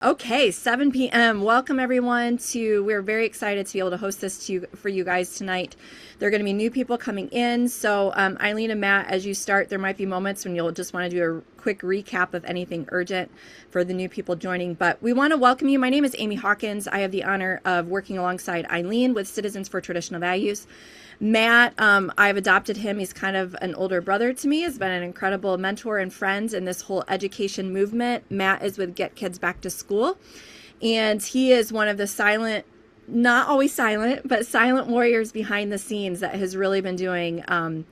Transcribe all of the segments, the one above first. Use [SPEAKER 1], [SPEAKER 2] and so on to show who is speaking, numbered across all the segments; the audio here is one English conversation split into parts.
[SPEAKER 1] Okay, 7 p.m. Welcome everyone we're very excited to be able to host this for you guys tonight. There are going to be new people coming in. So Eileen and Matt, as you start, there might be moments when you'll just want to do a quick recap of anything urgent for the new people joining. But we want to welcome you. My name is Amy Hawkins. I have the honor of working alongside Eileen with Citizens for Traditional Values. Matt, I've adopted him. He's kind of an older brother to me. Has been an incredible mentor and friend in this whole education movement. Matt is with Get Kids Back to School, and he is one of the silent, not always silent, but silent warriors behind the scenes that has really been doing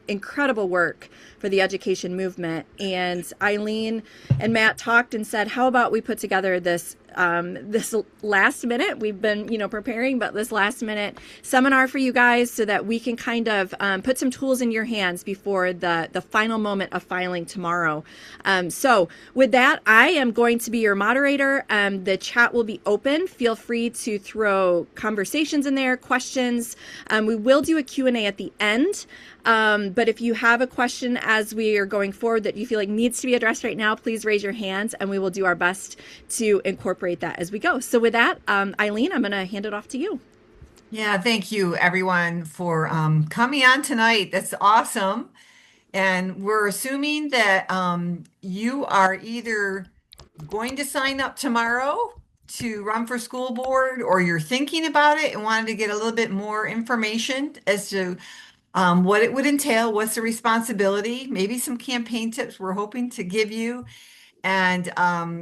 [SPEAKER 1] incredible work for the education movement. And Eileen and Matt talked and said, how about we put together this last minute, we've been, preparing, but this last minute seminar for you guys so that we can kind of put some tools in your hands before the final moment of filing tomorrow. So with that, I am going to be your moderator. The chat will be open. Feel free to throw conversations in there, questions. We will do a Q&A at the end. But if you have a question as we are going forward that you feel like needs to be addressed right now, please raise your hands and we will do our best to incorporate that as we go. So with that, Eileen, I'm going to hand it off to you.
[SPEAKER 2] Yeah, thank you everyone for coming on tonight. That's awesome. And we're assuming that you are either going to sign up tomorrow to run for school board, or you're thinking about it and wanted to get a little bit more information as to what it would entail, what's the responsibility, maybe some campaign tips we're hoping to give you. And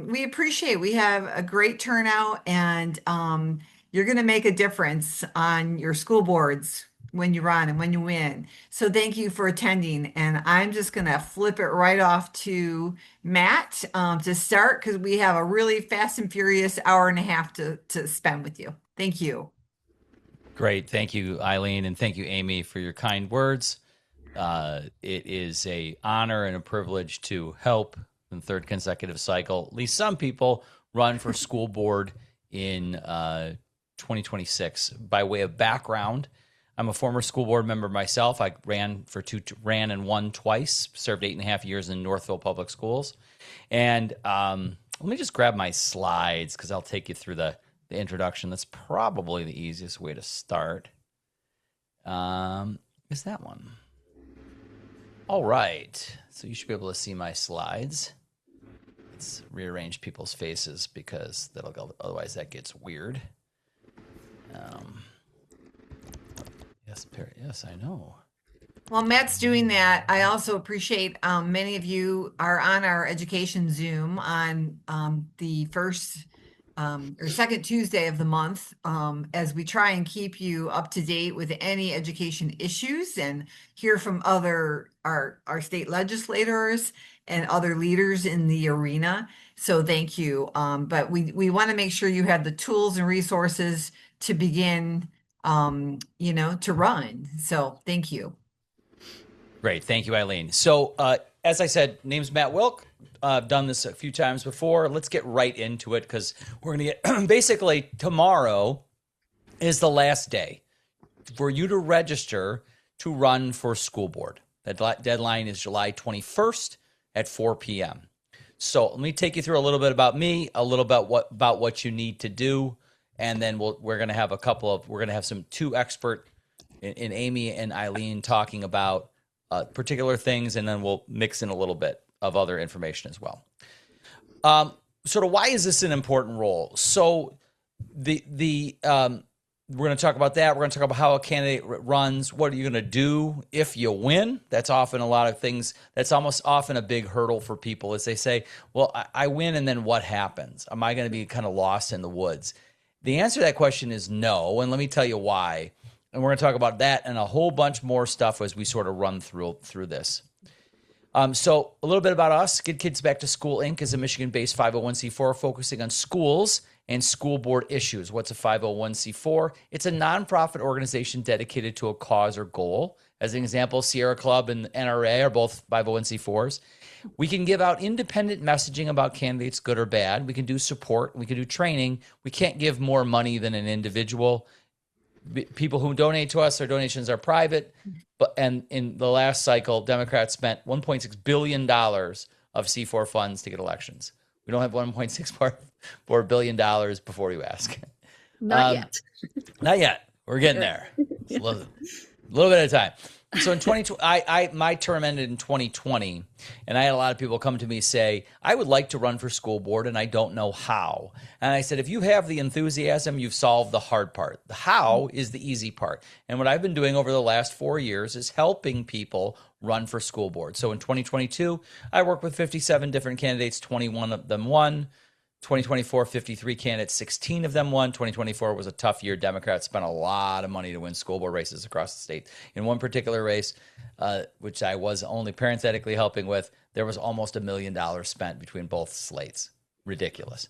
[SPEAKER 2] we appreciate, we have a great turnout, and you're going to make a difference on your school boards when you run and when you win. So thank you for attending. And I'm just going to flip it right off to Matt to start, because we have a really fast and furious hour and a half to spend with you. Thank you.
[SPEAKER 3] Great. Thank you, Eileen, and thank you, Amy, for your kind words. It is an honor and a privilege to help in the third consecutive cycle, at least some people, run for school board in 2026. By way of background, I'm a former school board member myself. I ran and won twice, served 8.5 years in Northville Public Schools. And let me just grab my slides because I'll take you through the introduction. That's probably the easiest way to start. Is that one? All right. So you should be able to see my slides. Let's rearrange people's faces because otherwise that gets weird. Yes, I know.
[SPEAKER 2] While Matt's doing that, I also appreciate many of you are on our education Zoom on the first or second Tuesday of the month, as we try and keep you up to date with any education issues and hear from our state legislators and other leaders in the arena. So thank you. But we want to make sure you have the tools and resources to begin, to run. So thank you.
[SPEAKER 3] Great. Thank you, Eileen. So as I said, name's Matt Wilk. I've done this a few times before. Let's get right into it because we're going to get basically tomorrow is the last day for you to register to run for school board. The deadline is July 21st at 4 p.m. So let me take you through a little bit about me, a little bit about what you need to do, and then we're going to have some two expert in Amy and Eileen talking about particular things, and then we'll mix in a little bit of other information as well. Sort of why is this an important role? So we're going to talk about that. We're going to talk about how a candidate runs. What are you going to do if you win? That's often a lot of things. That's almost often a big hurdle for people is they say, well, I win, and then what happens? Am I going to be kind of lost in the woods? The answer to that question is no, and let me tell you why. And we're going to talk about that and a whole bunch more stuff as we sort of run through this. So a little bit about us. Get Kids Back to School, Inc. is a Michigan-based 501c4 focusing on schools and school board issues. What's a 501c4? It's a nonprofit organization dedicated to a cause or goal. As an example, Sierra Club and NRA are both 501c4s. We can give out independent messaging about candidates, good or bad. We can do support. We can do training. We can't give more money than an individual. People who donate to us, their donations are private. And in the last cycle, Democrats spent $1.6 billion of C4 funds to get elections. We don't have $1.6 for $1 billion before you ask.
[SPEAKER 1] Not yet.
[SPEAKER 3] Not yet. We're getting there. It's a little bit at a time. So in 2020, my term ended in 2020, and I had a lot of people come to me say, I would like to run for school board, and I don't know how. And I said, if you have the enthusiasm, you've solved the hard part. The how is the easy part. And what I've been doing over the last 4 years is helping people run for school board. So in 2022, I worked with 57 different candidates, 21 of them won. 2024, 53 candidates, 16 of them won. 2024 was a tough year. Democrats spent a lot of money to win school board races across the state. In one particular race, which I was only parenthetically helping with, there was almost $1 million spent between both slates. Ridiculous.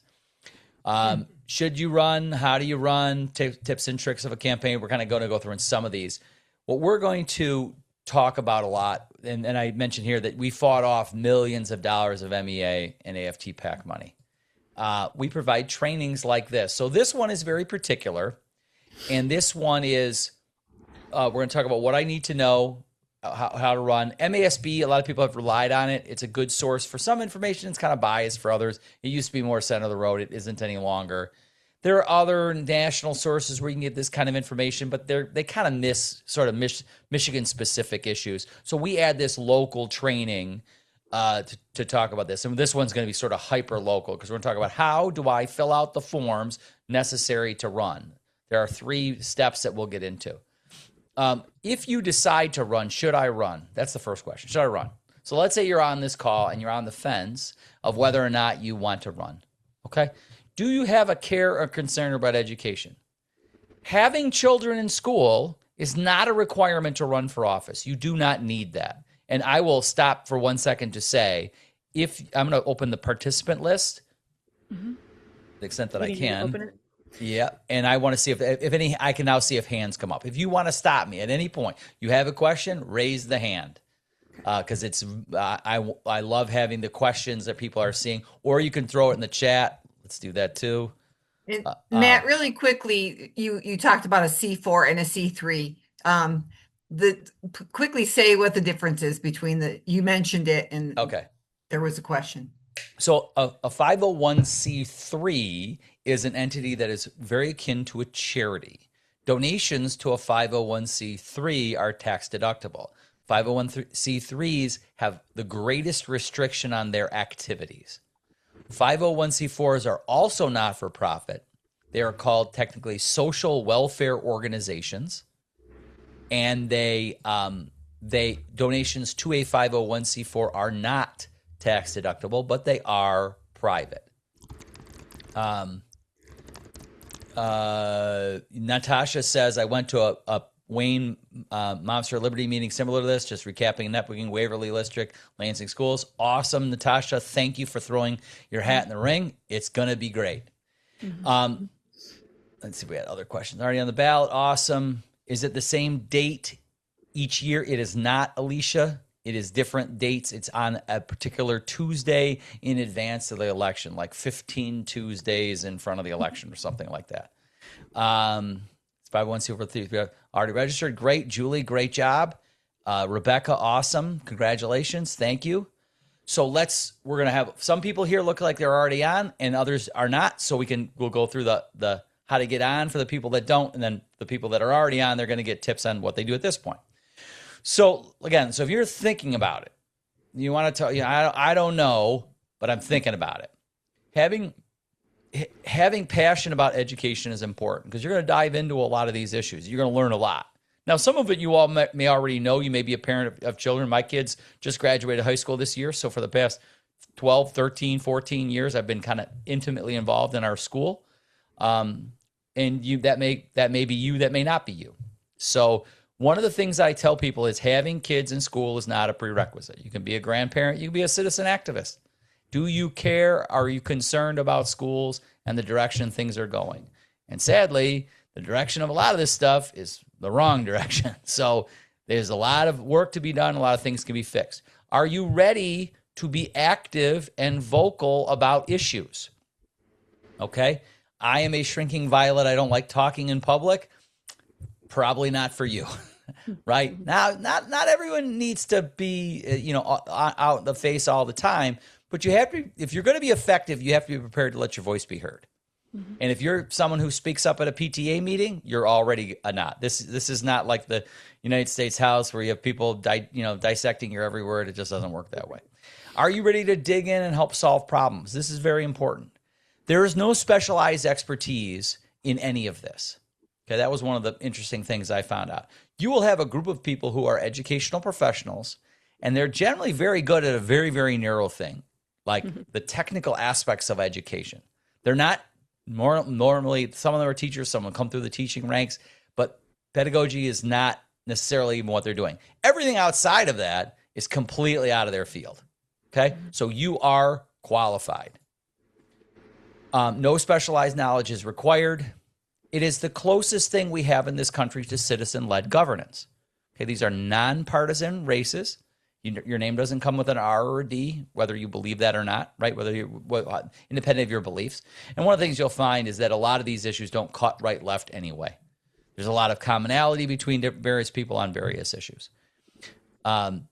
[SPEAKER 3] Should you run? How do you run? Tips and tricks of a campaign. We're kind of going to go through in some of these. What we're going to talk about a lot, and I mentioned here that we fought off millions of dollars of MEA and AFT PAC money. We provide trainings like this. So this one is very particular. And this one is, we're going to talk about what I need to know, how to run. MASB, a lot of people have relied on it. It's a good source for some information. It's kind of biased for others. It used to be more center of the road. It isn't any longer. There are other national sources where you can get this kind of information, but they kind of miss sort of Michigan-specific issues. So we add this local training to talk about this. And this one's going to be sort of hyper local because we're going to talk about how do I fill out the forms necessary to run. There are 3 steps that we'll get into. If you decide to run, should I run? That's the first question. Should I run? So let's say you're on this call and you're on the fence of whether or not you want to run. Okay. Do you have a care or concern about education? Having children in school is not a requirement to run for office. You do not need that. And I will stop for 1 second to say, if I'm going to open the participant list, to the extent that I can.
[SPEAKER 1] Open it?
[SPEAKER 3] Yeah. And I want to see if any, I can now see if hands come up. If you want to stop me at any point, you have a question, raise the hand. Because it's, I love having the questions that people are seeing, or you can throw it in the chat. Let's do that too.
[SPEAKER 2] And Matt, really quickly, you talked about a C4 and a C3. Quickly say what the difference is between you mentioned it and
[SPEAKER 3] okay.
[SPEAKER 2] There was a question.
[SPEAKER 3] So a 501c3 is an entity that is very akin to a charity. Donations to a 501c3 are tax deductible. 501c3s have the greatest restriction on their activities. 501c4s are also not for profit. They are called technically social welfare organizations. And they donations to a 501c4 are not tax deductible, but they are private. Natasha says, I went to a Wayne Moms for Liberty meeting similar to this, just recapping networking, Waverly District, Lansing schools. Awesome, Natasha. Thank you for throwing your hat in the ring. It's going to be great. Let's see if we had other questions already on the ballot. Awesome. Is it the same date each year? It is not, Alicia. It is different dates. It's on a particular Tuesday in advance of the election, like 15 Tuesdays in front of the election or something like that. It's 501c4 already registered. Great. Julie, great job. Rebecca, awesome. Congratulations. Thank you. So we're going to have some people here look like they're already on and others are not. So we'll go through the how to get on for the people that don't. And then the people that are already on, they're going to get tips on what they do at this point. So again, if you're thinking about it, you want to tell I don't know, but I'm thinking about it. Having passion about education is important because you're going to dive into a lot of these issues. You're going to learn a lot. Now, some of it you all may already know. You may be a parent of children. My kids just graduated high school this year. So for the past 12, 13, 14 years, I've been kind of intimately involved in our school. And that may be you, that may not be you. So one of the things I tell people is having kids in school is not a prerequisite. You can be a grandparent. You can be a citizen activist. Do you care? Are you concerned about schools and the direction things are going? And sadly, the direction of a lot of this stuff is the wrong direction. So there's a lot of work to be done. A lot of things can be fixed. Are you ready to be active and vocal about issues? Okay. I am a shrinking violet. I don't like talking in public. Probably not for you, right? Now, not everyone needs to be, out in the face all the time, But you have to, if you're going to be effective, you have to be prepared to let your voice be heard. And if you're someone who speaks up at a PTA meeting, you're already a not. This is not like the United States House where you have people dissecting your every word. It just doesn't work that way. Are you ready to dig in and help solve problems? This is very important. There is no specialized expertise in any of this. Okay, that was one of the interesting things I found out. You will have a group of people who are educational professionals, and they're generally very good at a very, very narrow thing, like the technical aspects of education. They're not normally, some of them are teachers, some will come through the teaching ranks, but pedagogy is not necessarily even what they're doing. Everything outside of that is completely out of their field. Okay, so you are qualified. No specialized knowledge is required. It is the closest thing we have in this country to citizen-led governance. Okay, these are nonpartisan races. Your name doesn't come with an R or a D, whether you believe that or not, right? Whether you're independent of your beliefs. And one of the things you'll find is that a lot of these issues don't cut right, left anyway. There's a lot of commonality between various people on various issues. We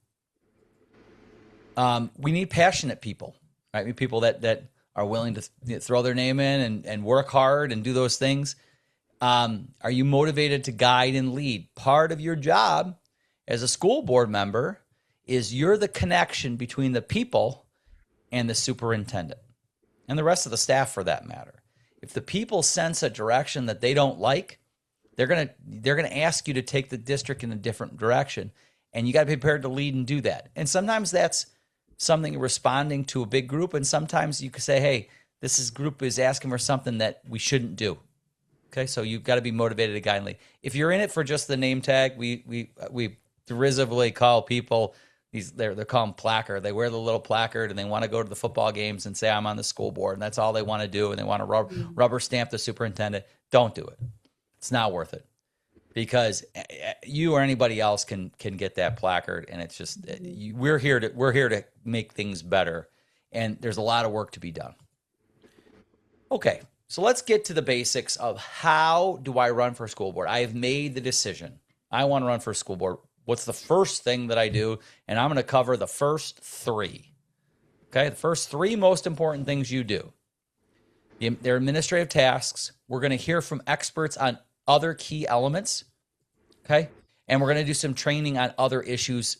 [SPEAKER 3] need passionate people, right? We need people that are willing to throw their name in and work hard and do those things. Are you motivated to guide and lead? Part of your job as a school board member is you're the connection between the people and the superintendent and the rest of the staff for that matter. If the people sense a direction that they don't like, they're going to ask you to take the district in a different direction, and you got to be prepared to lead and do that. And sometimes that's something responding to a big group, and sometimes you could say, hey, this group is asking for something that we shouldn't do. Okay, so you've got to be motivated to guide and lead. If you're in it for just the name tag, we derisively call people they're called them placard. They wear the little placard and they want to go to the football games and say I'm on the school board, and that's all they want to do, and they want to rubber stamp the superintendent. Don't do it. It's not worth it, because you or anybody else can get that placard, and it's just we're here to make things better, and there's a lot of work to be done. Okay, so let's get to the basics of how do I run for school board. I have made the decision. I want to run for school board. What's the first thing that I do? And I'm going to cover the first three. Okay, the first three most important things you do. They're administrative tasks. We're going to hear from experts on other key elements. Okay, and we're going to do some training on other issues.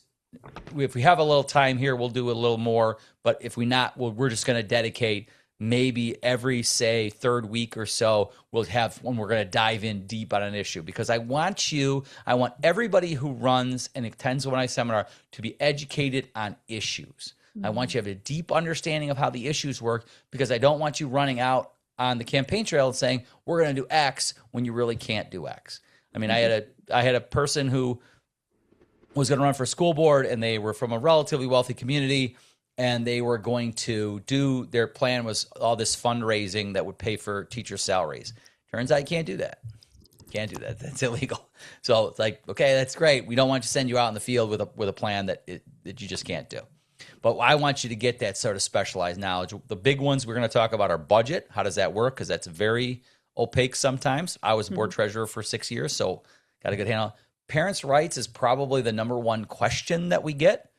[SPEAKER 3] If we have a little time here, we'll do a little more. But if we not, we're just going to dedicate maybe every, say, third week or so, we'll have when we're going to dive in deep on an issue, because I want everybody who runs and attends one of my seminar to be educated on issues. I want you to have a deep understanding of how the issues work, because I don't want you running out on the campaign trail and saying, we're going to do X when you really can't do X. I mean, I had a person who was going to run for school board, and they were from a relatively wealthy community, and they were going to do, their plan was all this fundraising that would pay for teacher salaries. Turns out you can't do that. Can't do that. That's illegal. So it's like, okay, that's great. We don't want you to send you out in the field with a plan that you just can't do. But I want you to get that sort of specialized knowledge. The big ones we're going to talk about are budget. How does that work? Because that's very opaque sometimes. I was board treasurer for 6 years, so got a good handle. Parents' rights is probably the number one question that we get,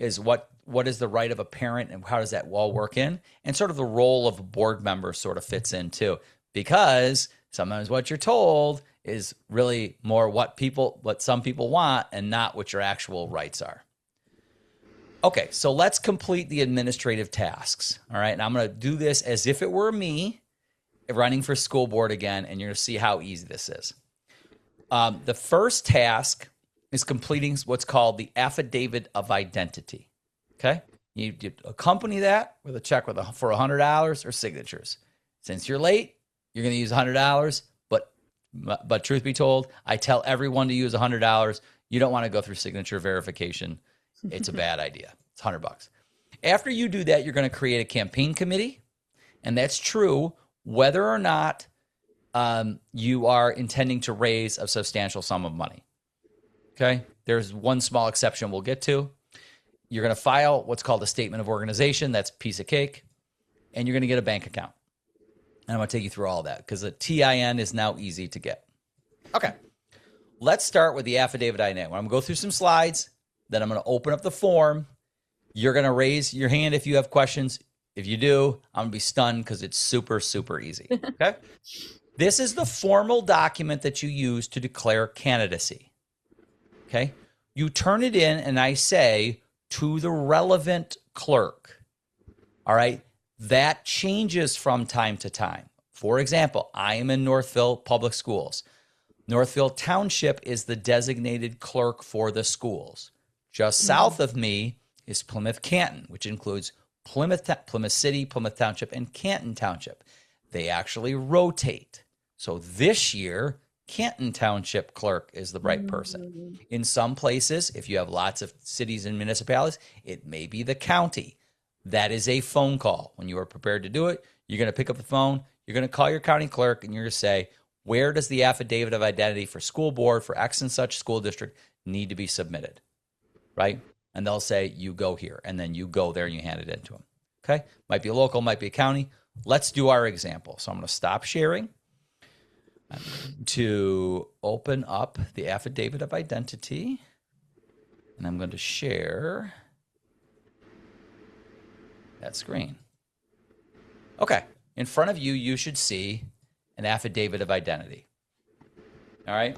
[SPEAKER 3] is what is the right of a parent and how does that all work in? And sort of the role of a board member sort of fits in too, because sometimes what you're told is really more what some people want and not what your actual rights are. Okay, so let's complete the administrative tasks. All right, and I'm going to do this as if it were me running for school board again, and you're going to see how easy this is. The first task is completing what's called the Affidavit of Identity. Okay, you accompany that with a check for $100 or signatures. Since you're late, you're going to use $100. But truth be told, I tell everyone to use $100. You don't want to go through signature verification. It's a bad idea. It's $100. After you do that, you're going to create a campaign committee, and that's true whether or not you are intending to raise a substantial sum of money. Okay, there's one small exception we'll get to. You're going to file what's called a statement of organization. That's a piece of cake. And you're going to get a bank account. And I'm going to take you through all that because the TIN is now easy to get. Okay. Let's start with the affidavit I am. I'm going to go through some slides. Then I'm going to open up the form. You're going to raise your hand if you have questions. If you do, I'm going to be stunned because it's super, super easy. Okay. This is the formal document that you use to declare candidacy. Okay. You turn it in and I say to the relevant clerk. All right. That changes from time to time. For example, I am in Northville Public Schools. Northville Township is the designated clerk for the schools. Just south of me is Plymouth Canton, which includes Plymouth City, Plymouth Township, and Canton Township. They actually rotate. So this year, Canton Township clerk is the right person. In some places, if you have lots of cities and municipalities, it may be the county. That is a phone call. When you are prepared to do it, you're going to pick up the phone, you're going to call your county clerk, and you're going to say, where does the affidavit of identity for school board for X and such school district need to be submitted, right? And they'll say, you go here, and then you go there and you hand it in to them, okay? Might be a local, might be a county. Let's do our example. So I'm going to stop sharing. I'm going to open up the affidavit of identity, and I'm going to share that screen. Okay, in front of you, you should see an affidavit of identity. All right?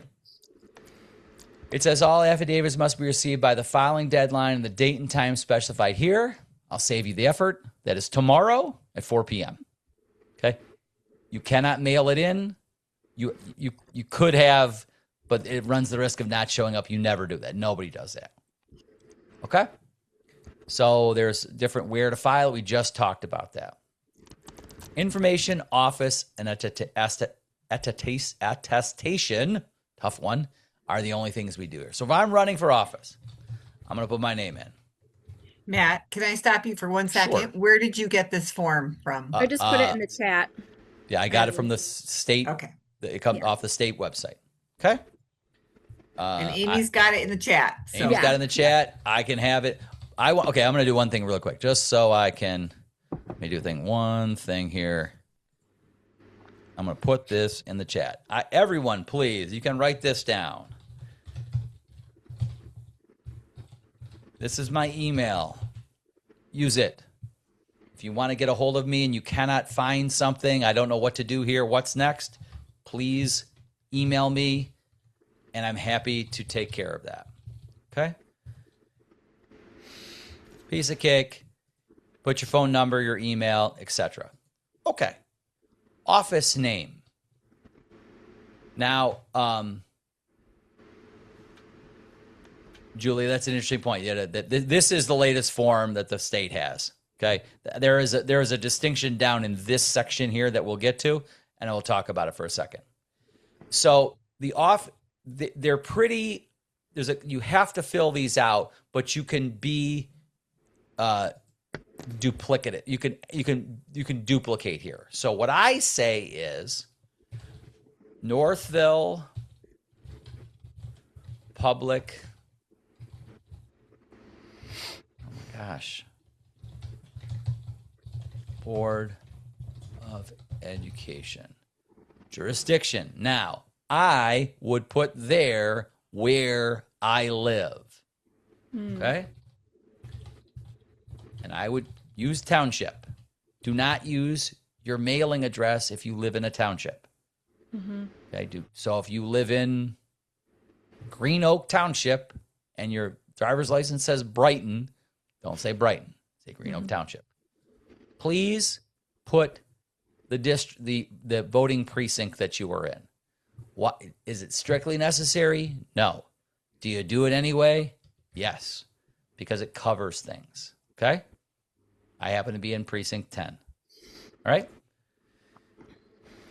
[SPEAKER 3] It says all affidavits must be received by the filing deadline and the date and time specified here. I'll save you the effort. That is tomorrow at 4 p.m. Okay? You cannot mail it in. You could have, but it runs the risk of not showing up. You never do that. Nobody does that. Okay? So there's different where to file. We just talked about that. Information, office, and attestation, tough one, are the only things we do here. So if I'm running for office, I'm going to put my name in.
[SPEAKER 2] Matt, can I stop you for 1 second?
[SPEAKER 3] Sure.
[SPEAKER 2] Where did you get this form from?
[SPEAKER 1] I just put it in the chat.
[SPEAKER 3] Yeah, I got it from the state.
[SPEAKER 2] Okay.
[SPEAKER 3] It comes off the state website. Okay.
[SPEAKER 2] And Amy's got it in the chat. So.
[SPEAKER 3] Amy's got it in the chat. I can have it. Okay, I'm going to do one thing real quick, just so I can. Let me do one thing here. I'm going to put this in the chat. Everyone, please, you can write this down. This is my email. Use it. If you want to get a hold of me and you cannot find something, I don't know what to do here, what's next, please email me, and I'm happy to take care of that. Okay? Piece of cake. Put your phone number, your email, etc. Okay. Office name. Now, Julie, that's an interesting point. Yeah, this is the latest form that the state has. Okay, there is a distinction down in this section here that we'll get to, and I will talk about it for a second. So they're pretty. You have to fill these out, but you can be duplicative. You can duplicate here. So what I say is Northville Public. Oh my gosh. Board of Education. Jurisdiction. Now, I would put there where I live. Okay? And I would use township. Do not use your mailing address if you live in a township. Okay? So if you live in Green Oak Township and your driver's license says Brighton, don't say Brighton. Say Green Oak Township. Please put the voting precinct that you are in. What is it strictly necessary? No. Do you do it anyway? Yes, because it covers things. Okay? I happen to be in precinct 10. All right?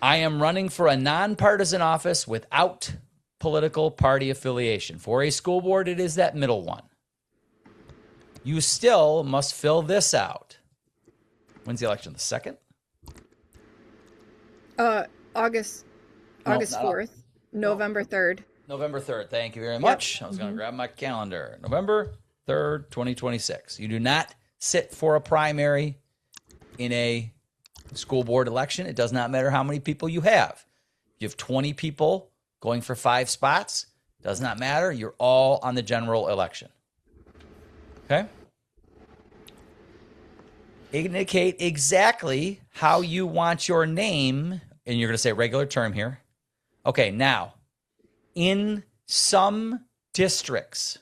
[SPEAKER 3] I am running for a nonpartisan office without political party affiliation. For a school board, it is that middle one. You still must fill this out. When's the election? The 2nd?
[SPEAKER 1] August 4th, November 3rd.
[SPEAKER 3] November 3rd. Thank you very much. I was going to grab my calendar. November 3rd, 2026. You do not sit for a primary in a school board election. It does not matter how many people you have. You have 20 people going for 5 spots. Does not matter. You're all on the general election. Okay? Indicate exactly how you want your name, and you're going to say regular term here. Okay, now, in some districts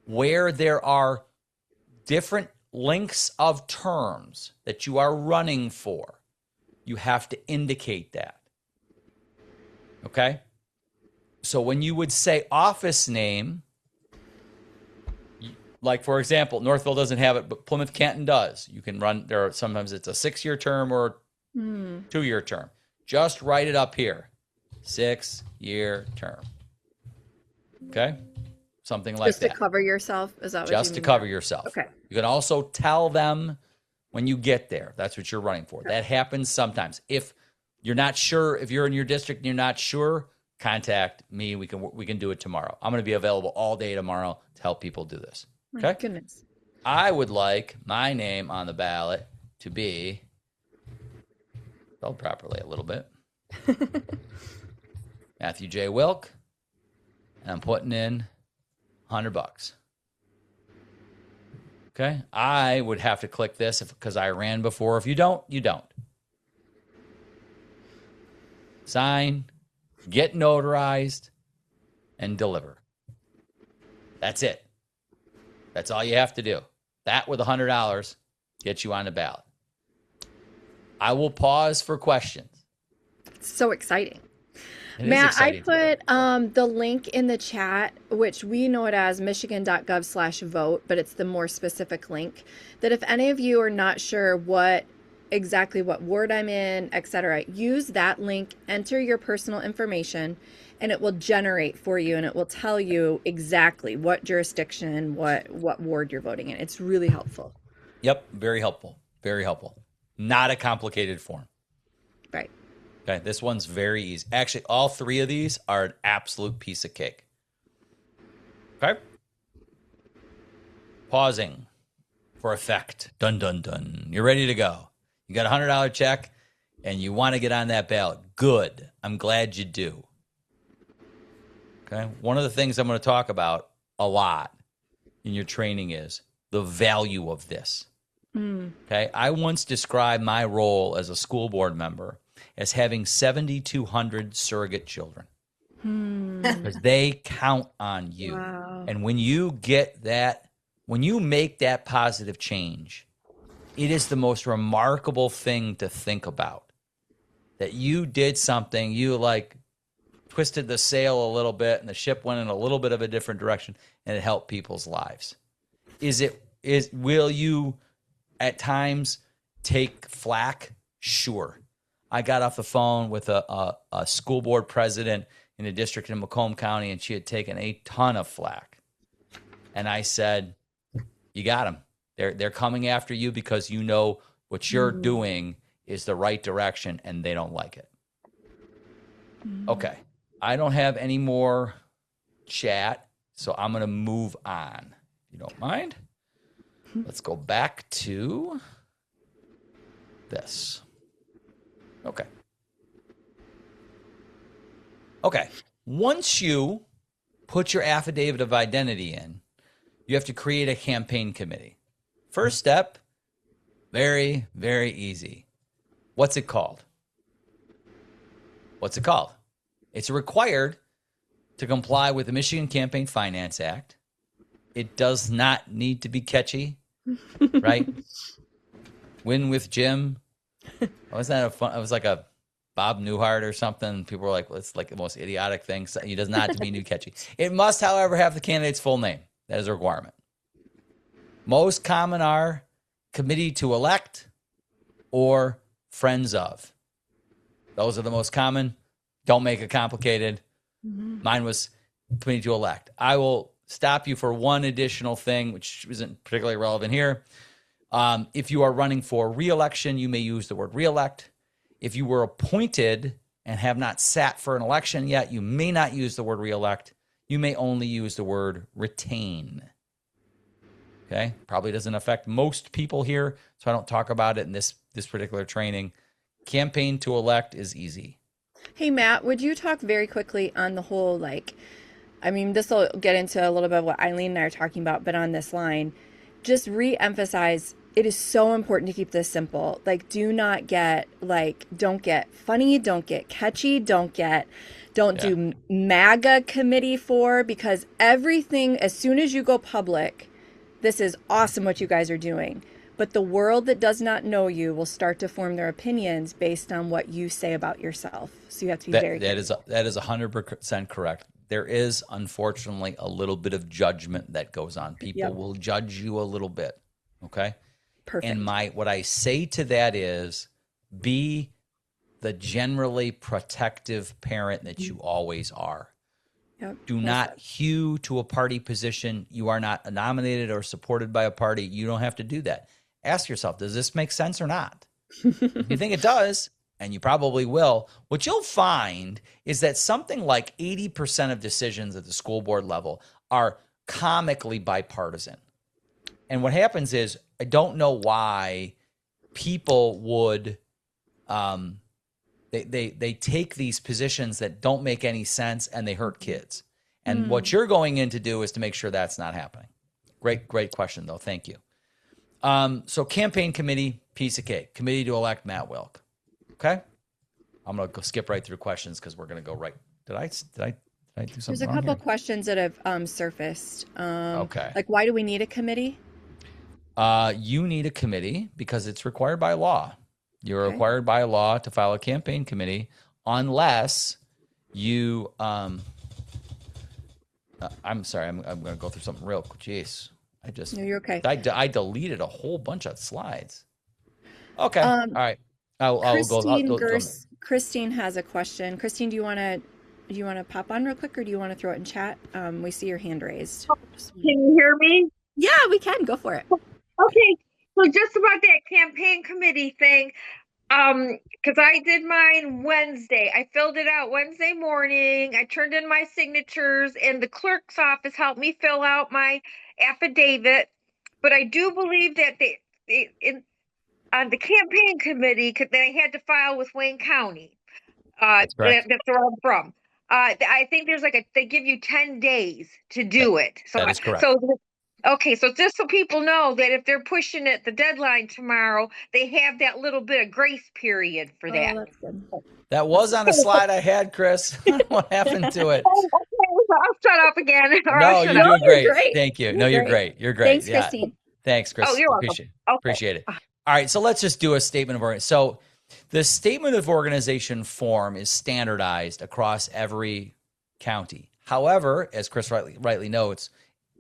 [SPEAKER 3] where there are different lengths of terms that you are running for, you have to indicate that. Okay? So when you would say office name, like for example, Northville doesn't have it, but Plymouth Canton does. You can run there. Sometimes it's a 6-year term or 2-year term. Just write it up here, 6-year term. Okay, something like that.
[SPEAKER 1] Just to cover yourself. Is that what you mean?
[SPEAKER 3] Just to cover yourself.
[SPEAKER 1] Okay.
[SPEAKER 3] You can also tell them when you get there. That's what you're running for. That happens sometimes. If you're not sure, if you're in your district and you're not sure, contact me. We can do it tomorrow. I'm going to be available all day tomorrow to help people do this. Okay.
[SPEAKER 1] My goodness.
[SPEAKER 3] I would like my name on the ballot to be spelled properly a little bit. Matthew J. Wilk, and I'm putting in $100. Okay. I would have to click this because I ran before. If you don't, you don't. Sign, get notarized, and deliver. That's it. That's all you have to do. That with $100 gets you on the ballot. I will pause for questions.
[SPEAKER 1] It's so exciting.
[SPEAKER 3] It is
[SPEAKER 1] Matt,
[SPEAKER 3] exciting.
[SPEAKER 1] I put the link in the chat, which we know it as michigan.gov/vote, but it's the more specific link, that if any of you are not sure exactly what ward I'm in, etc., use that link, enter your personal information, and it will generate for you, and it will tell you exactly what jurisdiction, what ward you're voting in. It's really helpful.
[SPEAKER 3] Yep, very helpful. Very helpful. Not a complicated form.
[SPEAKER 1] Right.
[SPEAKER 3] Okay, this one's very easy. Actually, all 3 of these are an absolute piece of cake. Okay? Pausing for effect. Dun, dun, dun. You're ready to go. You got a $100 check, and you want to get on that ballot. Good. I'm glad you do. Okay? One of the things I'm going to talk about a lot in your training is the value of this. Okay? I once described my role as a school board member as having 7,200 surrogate children. Because they count on you.
[SPEAKER 1] Wow.
[SPEAKER 3] And when you get that, when you make that positive change, it is the most remarkable thing to think about. That you did something, you like twisted the sail a little bit and the ship went in a little bit of a different direction and it helped people's lives. Will you at times take flack? Sure. I got off the phone with a school board president in a district in Macomb County, and she had taken a ton of flack. And I said, you got them. They're coming after you because you know what you're doing is the right direction, and they don't like it. Okay. I don't have any more chat, so I'm going to move on. If you don't mind. Let's go back to this. Okay. Okay. Once you put your affidavit of identity in, you have to create a campaign committee. First step, very, very easy. What's it called? What's it called? It's required to comply with the Michigan Campaign Finance Act. It does not need to be catchy, right? Win with Jim. Wasn't that a fun? It was like a Bob Newhart or something. People were like, it's like the most idiotic thing. So it does not have to be new catchy. It must, however, have the candidate's full name. That is a requirement. Most common are committee to elect or friends of. Those are the most common. Don't make it complicated. Mine was committee to elect. I will stop you for one additional thing, which isn't particularly relevant here. If you are running for re-election, you may use the word re-elect. If you were appointed and have not sat for an election yet, you may not use the word re-elect. You may only use the word retain. Okay? Probably doesn't affect most people here, so I don't talk about it in this particular training. Campaign to elect is easy.
[SPEAKER 1] Hey, Matt, would you talk very quickly on the whole, this will get into a little bit of what Eileen and I are talking about, but on this line, just re-emphasize it is so important to keep this simple. Like, don't get funny, don't get catchy, don't do MAGA committee for, because everything, as soon as you go public, this is awesome what you guys are doing. But the world that does not know you will start to form their opinions based on what you say about yourself. So you have to be very careful.
[SPEAKER 3] That is 100% correct. There is, unfortunately, a little bit of judgment that goes on. People will judge you a little bit. Okay.
[SPEAKER 1] Perfect.
[SPEAKER 3] And what I say to that is, be the generally protective parent that you always are.
[SPEAKER 1] Yep.
[SPEAKER 3] Do not hew to a party position. You are not nominated or supported by a party. You don't have to do that. Ask yourself, does this make sense or not? If you think it does, and you probably will, what you'll find is that something like 80% of decisions at the school board level are comically bipartisan. And what happens is, I don't know why people would they take these positions that don't make any sense and they hurt kids. And what you're going in to do is to make sure that's not happening. Great question, though. Thank you. So campaign committee, piece of cake. Committee to elect Matt Wilk. Okay? I'm going to go skip right through questions because we're going to go right. Did I do something
[SPEAKER 1] There's a
[SPEAKER 3] wrong
[SPEAKER 1] couple
[SPEAKER 3] here?
[SPEAKER 1] questions that have surfaced.
[SPEAKER 3] Okay.
[SPEAKER 1] Like, why do we need a committee?
[SPEAKER 3] You need a committee because it's required by law. You're
[SPEAKER 1] Okay.
[SPEAKER 3] required by law to file a campaign committee unless you I'm sorry, I'm going to go through something real quick. Jeez.
[SPEAKER 1] No, you're okay.
[SPEAKER 3] I deleted a whole bunch of slides. Okay. All right. I'll go.
[SPEAKER 1] Christine has a question. Christine, do you want to pop on real quick, or do you want to throw it in chat? We see your hand raised.
[SPEAKER 4] Can you hear me?
[SPEAKER 1] Yeah, we can. Go for it.
[SPEAKER 4] Okay, so just about that campaign committee thing, because I did mine Wednesday. I filled it out Wednesday morning. I turned in my signatures, and the clerk's office helped me fill out my affidavit. But I do believe that on the campaign committee, that I had to file with Wayne County.
[SPEAKER 3] That's correct.
[SPEAKER 4] That's where I'm from. I think there's they give you 10 days to do it. So
[SPEAKER 3] that is correct.
[SPEAKER 4] Okay, so just so people know that if they're pushing it, the deadline tomorrow, they have that little bit of grace period for that.
[SPEAKER 1] That's good.
[SPEAKER 3] That was on a slide I had, Chris. What happened to it?
[SPEAKER 4] Okay, so I'll shut up again.
[SPEAKER 3] No, you're doing great.
[SPEAKER 1] great.
[SPEAKER 3] Thank you.
[SPEAKER 1] You're
[SPEAKER 3] No, you're
[SPEAKER 1] great.
[SPEAKER 3] great. You're great.
[SPEAKER 1] Thanks, Christine.
[SPEAKER 3] Thanks, Chris.
[SPEAKER 4] Oh, you're welcome.
[SPEAKER 3] Appreciate it. All right, so let's just do a statement of organization. So the statement of organization form is standardized across every county. However, as Chris rightly notes,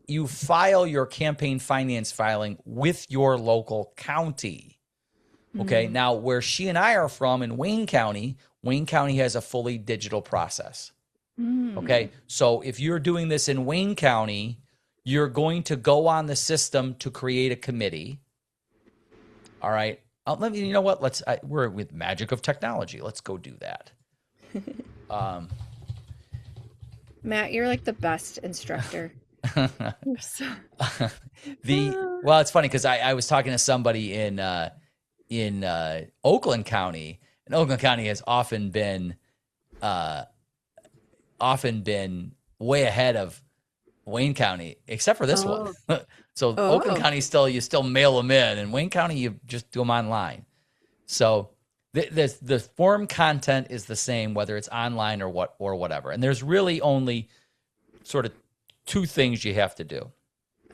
[SPEAKER 3] you file your campaign finance filing with your local county. Okay. Now, where she and I are from in Wayne County has a fully digital process. Okay. So if you're doing this in Wayne County, you're going to go on the system to create a committee. All right. You know what? We're with magic of technology. Let's go do that.
[SPEAKER 1] Matt, you're like the best instructor.
[SPEAKER 3] Well, it's funny because I was talking to somebody in Oakland County, and Oakland County has often been way ahead of Wayne County, except for this one. So Oakland County you still mail them in, and Wayne County you just do them online. So the form content is the same whether it's online or whatever, and there's really only sort of two things you have to do.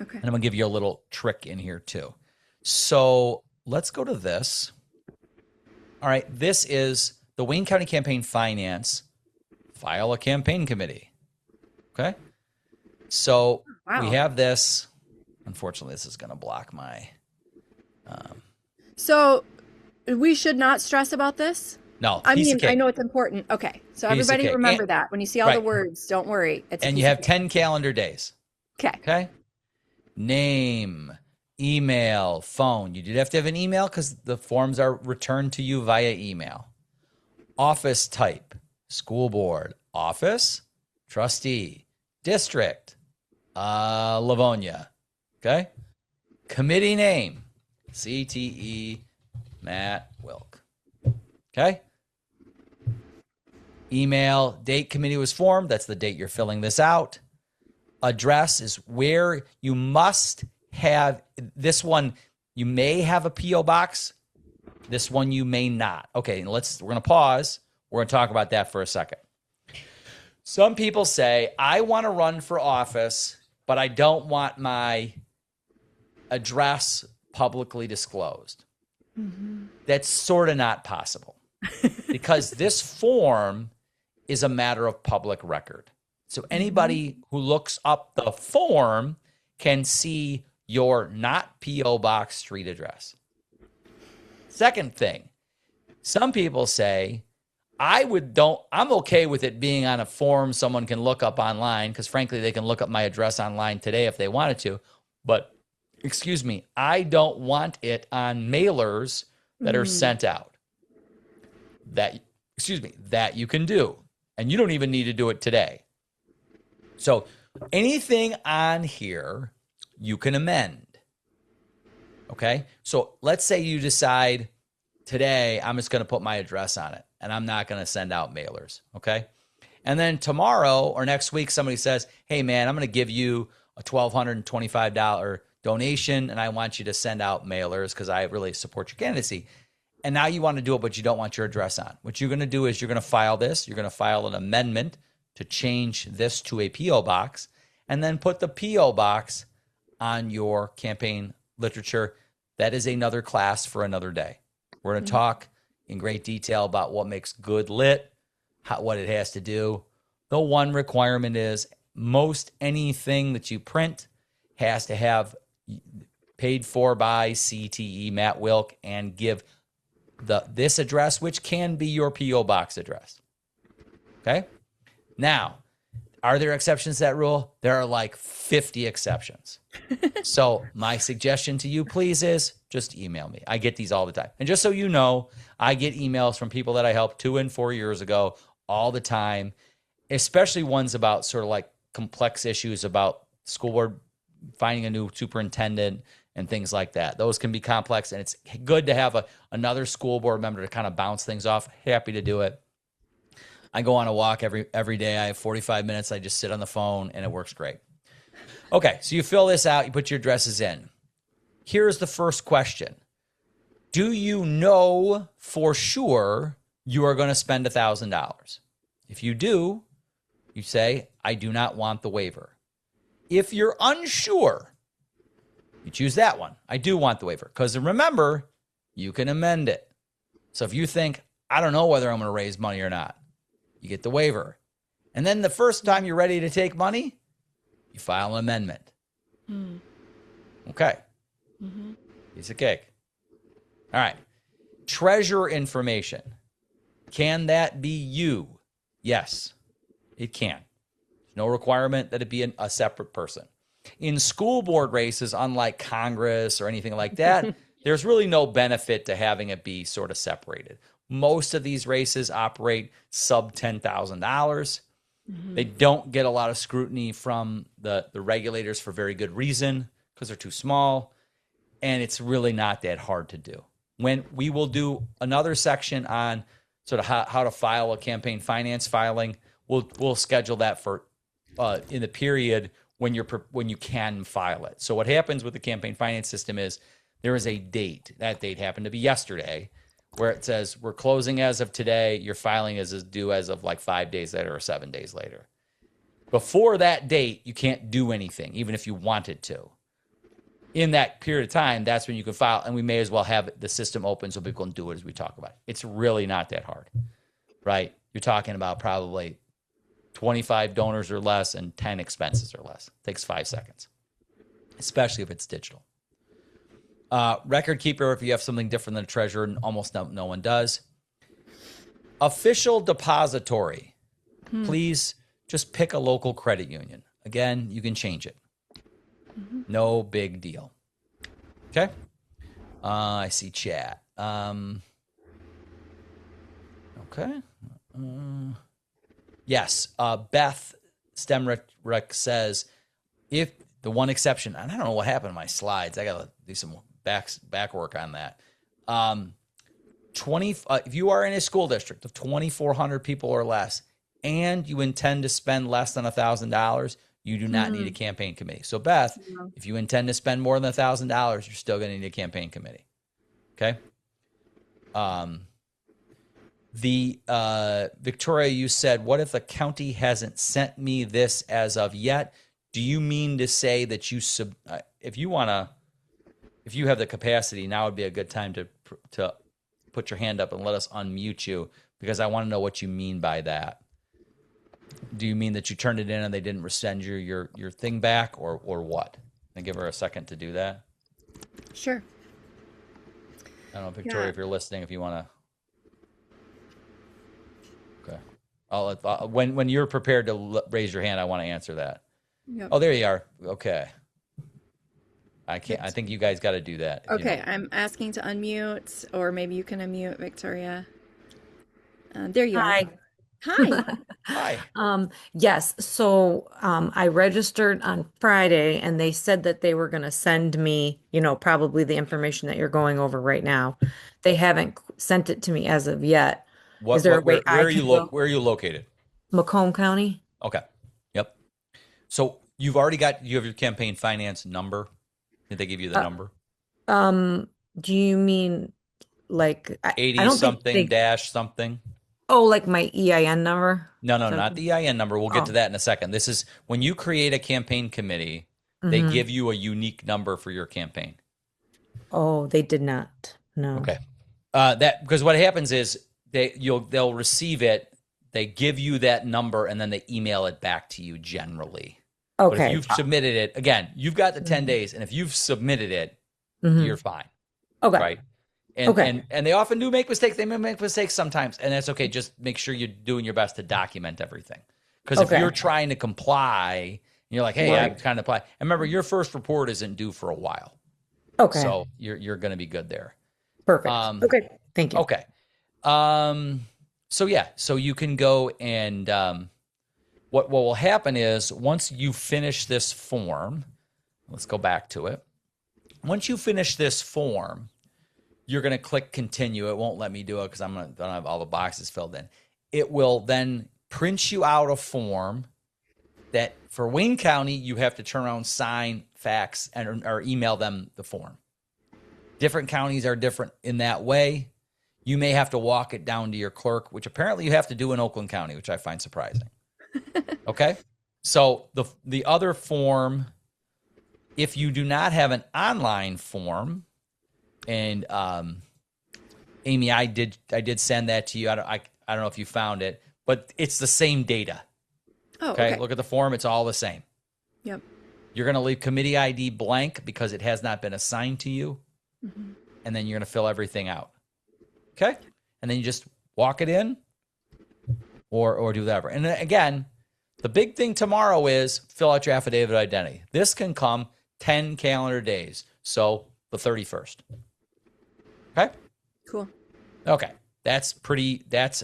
[SPEAKER 1] Okay.
[SPEAKER 3] And I'm going to give you a little trick in here too. So let's go to this. All right. This is the Wayne County Campaign Finance. File a campaign committee. Okay. So we have this. Unfortunately, this is going to block my.
[SPEAKER 1] So we should not stress about this?
[SPEAKER 3] No.
[SPEAKER 1] I mean, I know it's important. Okay. So everybody remember that. When you see all the words, don't worry.
[SPEAKER 3] And you have 10 calendar days.
[SPEAKER 1] Okay.
[SPEAKER 3] Okay. Name, email, phone. You did have to have an email because the forms are returned to you via email. Office type, school board, office, trustee, district, Livonia. Okay. Committee name, CTE Matt Wilk. Okay. Email, date committee was formed. That's the date you're filling this out. Address is where you must have this one. You may have a P.O. box. This one you may not. Okay, we're going to pause. We're going to talk about that for a second. Some people say, I want to run for office, but I don't want my address publicly disclosed. Mm-hmm. That's sort of not possible because this form is a matter of public record. So anybody who looks up the form can see your not P.O. Box street address. Second thing, some people say, I'm okay with it being on a form someone can look up online because frankly, they can look up my address online today if they wanted to. But excuse me, I don't want it on mailers that are sent out. That you can do. And you don't even need to do it today. So anything on here, you can amend. Okay? So let's say you decide today, I'm just going to put my address on it and I'm not going to send out mailers. Okay? And then tomorrow or next week, somebody says, hey man, I'm going to give you a $1,225 donation and I want you to send out mailers because I really support your candidacy. And now you want to do it, but you don't want your address on. What you're going to do is you're going to file this. You're going to file an amendment to change this to a P.O. box and then put the P.O. box on your campaign literature. That is another class for another day. We're going to talk in great detail about what makes good lit, what it has to do. The one requirement is most anything that you print has to have paid for by CTE Matt Wilk and give this address, which can be your P.O. box address. Okay? Now, are there exceptions to that rule? There are like 50 exceptions. So my suggestion to you, please, is just email me. I get these all the time. And just so you know, I get emails from people that I helped 2 and 4 years ago all the time, especially ones about sort of like complex issues about school board finding a new superintendent and things like that. Those can be complex, and it's good to have another school board member to kind of bounce things off. Happy to do it. I go on a walk every day. I have 45 minutes. I just sit on the phone, and it works great. Okay, so you fill this out. You put your addresses in. Here's the first question. Do you know for sure you are going to spend $1,000? If you do, you say, I do not want the waiver. If you're unsure, you choose that one. I do want the waiver. Because remember, you can amend it. So if you think, I don't know whether I'm going to raise money or not, you get the waiver. And then the first time you're ready to take money, you file an amendment. Okay. Piece of cake. All right. Treasurer information. Can that be you? Yes, it can. No requirement that it be a separate person. In school board races, unlike Congress or anything like that, there's really no benefit to having it be sort of separated. Most of these races operate sub $10,000. They don't get a lot of scrutiny from the regulators for very good reason because they're too small, and it's really not that hard to do. When we will do another section on sort of how to file a campaign finance filing, we'll schedule that for in the period when you can file it. So what happens with the campaign finance system is there is a date. That date happened to be yesterday, where it says we're closing as of today. Your filing is due as of like 5 days later or 7 days later. Before that date, you can't do anything, even if you wanted to. In that period of time, that's when you can file, and we may as well have the system open so people can do it as we talk about it. It's really not that hard, right? You're talking about probably 25 donors or less and 10 expenses or less. It takes 5 seconds, especially if it's digital. Record keeper, if you have something different than a treasurer, and almost no one does. Official depository. Please just pick a local credit union. Again, you can change it. No big deal. Okay. I see chat. Okay. Yes. Beth Stemrek says, if the one exception, and I don't know what happened to my slides. I got to do some back work on that. If you are in a school district of 2,400 people or less, and you intend to spend less than $1,000, you do not need a campaign committee. So Beth, if you intend to spend more than $1,000, you're still going to need a campaign committee. Okay. Victoria, you said, what if the county hasn't sent me this as of yet? Do you mean to say that if you have the capacity, now would be a good time to put your hand up and let us unmute you, because I want to know what you mean by that. Do you mean that you turned it in and they didn't resend your thing back, or what? And give her a second to do that.
[SPEAKER 1] Sure.
[SPEAKER 3] I don't know, Victoria, if you're listening, if you want to. Okay. When you're prepared to raise your hand, I want to answer that.
[SPEAKER 1] Yep.
[SPEAKER 3] Oh, there you are. Okay. I think you guys got to do that.
[SPEAKER 1] Okay, I'm asking to unmute, or maybe you can unmute, Victoria. There you are. Hi.
[SPEAKER 3] Hi.
[SPEAKER 5] Yes. So I registered on Friday and they said that they were going to send me, probably the information that you're going over right now. They haven't sent it to me as of yet. Is there a way
[SPEAKER 3] where are you located?
[SPEAKER 5] Macomb County.
[SPEAKER 3] Okay. Yep. So you have your campaign finance number? Did they give you the number?
[SPEAKER 5] Do you mean like
[SPEAKER 3] 80
[SPEAKER 5] I don't
[SPEAKER 3] something
[SPEAKER 5] think
[SPEAKER 3] dash something?
[SPEAKER 5] Oh, like my EIN number?
[SPEAKER 3] No, not the EIN number. We'll get to that in a second. This is when you create a campaign committee, they give you a unique number for your campaign.
[SPEAKER 5] Oh, they did not. No.
[SPEAKER 3] Okay. Because what happens is they'll receive it, they give you that number, and then they email it back to you generally.
[SPEAKER 5] Okay.
[SPEAKER 3] But if you've submitted it, again, you've got the 10 days, and if you've submitted it, you're fine.
[SPEAKER 5] Okay.
[SPEAKER 3] Right? And they often do make mistakes. They may make mistakes sometimes, and that's okay. Just make sure you're doing your best to document everything. Because if you're trying to comply, and you're like, hey, I'm trying to apply. And remember, your first report isn't due for a while. Okay. So you're going to be good there.
[SPEAKER 5] Perfect. Okay. Thank you.
[SPEAKER 3] Okay. So you can go and what will happen is once you finish this form, let's go back to it. Once you finish this form, you're going to click continue. It won't let me do it because I don't have all the boxes filled in. It will then print you out a form that for Wayne County, you have to turn around, sign, fax, or email them the form. Different counties are different in that way. You may have to walk it down to your clerk, which apparently you have to do in Oakland County, which I find surprising. Okay? So the other form, if you do not have an online form, and Amy, I did send that to you. I don't know if you found it, but it's the same data.
[SPEAKER 1] Oh, okay.
[SPEAKER 3] Look at the form; it's all the same.
[SPEAKER 1] Yep.
[SPEAKER 3] You're going to leave committee ID blank because it has not been assigned to you, and then you're going to fill everything out. Okay, and then you just walk it in, or do whatever. And then, again, the big thing tomorrow is fill out your affidavit of identity. This can come 10 calendar days, so the 31st. Okay.
[SPEAKER 1] Cool.
[SPEAKER 3] Okay. That's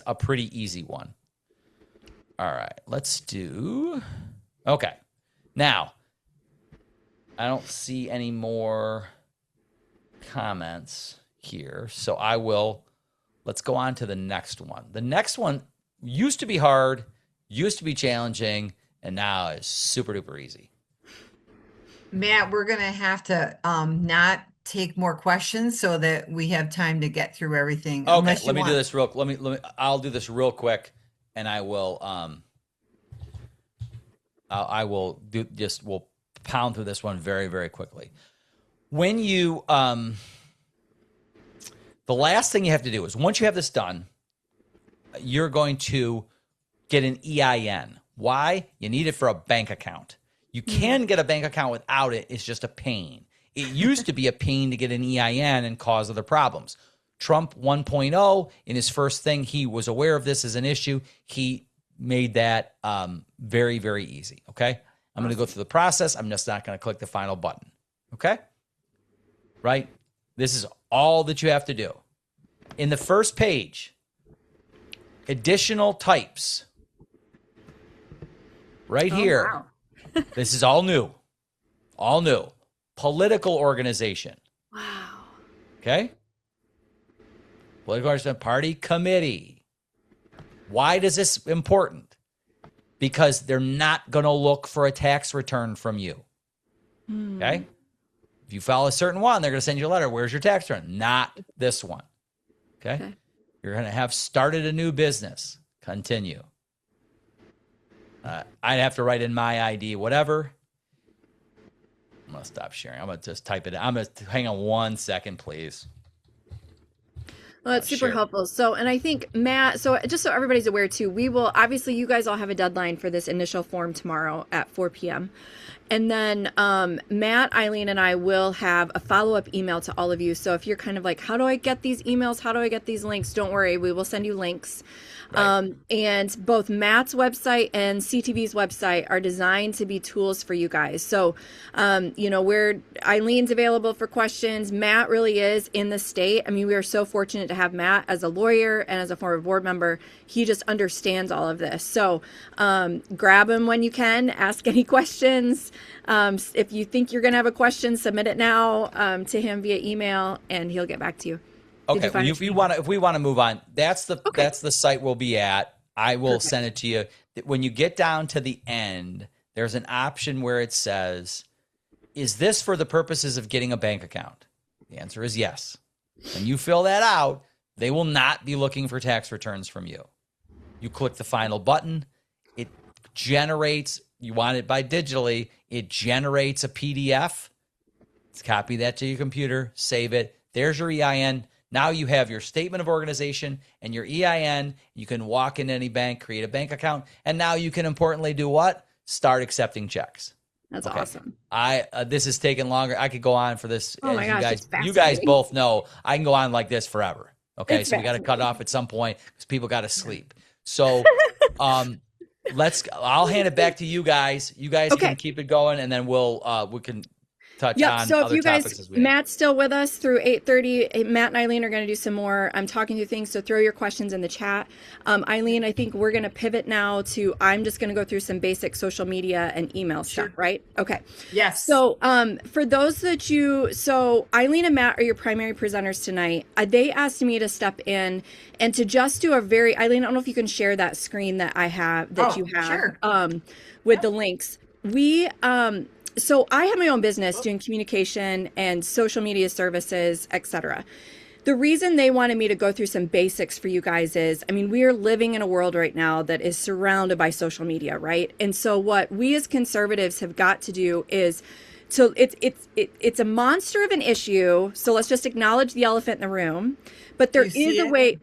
[SPEAKER 3] a pretty easy one. All right. Let's do. Okay. Now, I don't see any more comments here. So let's go on to the next one. The next one used to be hard, used to be challenging, and now is super duper easy.
[SPEAKER 2] Matt, we're going to have to not take more questions so that we have time to get through everything.
[SPEAKER 3] Okay, let me do this I'll do this real quick, and we'll pound through this one very, very quickly. When you the last thing you have to do is once you have this done, you're going to get an EIN. Why? You need it for a bank account. You can get a bank account without it. It's just a pain. It used to be a pain to get an EIN and cause other problems. Trump 1.0, in his first thing, he was aware of this as an issue. He made that very, very easy, okay? I'm going to go through the process. I'm just not going to click the final button, okay? Right? This is all that you have to do. In the first page, additional types. Right here.
[SPEAKER 1] Wow.
[SPEAKER 3] This is all new. All new. Political organization.
[SPEAKER 1] Wow.
[SPEAKER 3] Okay? Political organization, party committee. Why is this important? because they're not going to look for a tax return from you. Okay? If you file a certain one, they're going to send you a letter. Where's your tax return? Not this one. Okay? You're going to have started a new business. Continue. I'd have to write in my ID, whatever. I'm going to stop sharing. I'm going to just type it. I'm going to hang on 1 second, please.
[SPEAKER 1] Well, that's super helpful. So, and I think Matt, so just so everybody's aware too, we will, obviously you guys all have a deadline for this initial form tomorrow at 4 p.m. And then Matt, Eileen, and I will have a follow-up email to all of you. So if you're kind of like, how do I get these emails? How do I get these links? Don't worry, we will send you links. Right. And both Matt's website and CTV's website are designed to be tools for you guys. So, where Eileen's available for questions, Matt really is in the state. I mean, we are so fortunate to have Matt as a lawyer and as a former board member. He just understands all of this. So grab him when you can, ask any questions. If you think you're going to have a question, submit it now to him via email, and he'll get back to you.
[SPEAKER 3] Okay, well, if we want to move on, that's the site we'll be at. I will send it to you. When you get down to the end, there's an option where it says, "Is this for the purposes of getting a bank account?" The answer is yes. When you fill that out, they will not be looking for tax returns from you. You click the final button. It generates. You want it by digitally. It generates a PDF. Let's copy that to your computer. Save it. There's your EIN. Now you have your statement of organization and your EIN. You can walk in any bank, create a bank account, and now you can importantly do what? Start accepting checks.
[SPEAKER 1] That's awesome.
[SPEAKER 3] This has taken longer. I could go on for this.
[SPEAKER 1] Oh my gosh,
[SPEAKER 3] you guys both know I can go on like this forever. Okay,
[SPEAKER 1] It's
[SPEAKER 3] so we got to cut off at some point because people got to sleep. So I'll hand it back to you guys. You guys can keep it going, and then we can touch on
[SPEAKER 1] so if
[SPEAKER 3] other
[SPEAKER 1] you guys,
[SPEAKER 3] topics as we
[SPEAKER 1] Matt's still with us through 8:30. Matt and Eileen are going to do some more talking through things, so throw your questions in the chat. Eileen, I think we're going to pivot now to, I'm just going to go through some basic social media and email stuff, right? Okay.
[SPEAKER 2] Yes.
[SPEAKER 1] So for those so Eileen and Matt are your primary presenters tonight. They asked me to step in and to just do Eileen, I don't know if you can share that screen that I have, that you have
[SPEAKER 2] sure.
[SPEAKER 1] With the links. So I have my own business doing communication and social media services, etc. The reason they wanted me to go through some basics for you guys is, I mean, we are living in a world right now that is surrounded by social media, right? And so what we as conservatives have got to do is, so it's a monster of an issue. So let's just acknowledge the elephant in the room. But there is a way.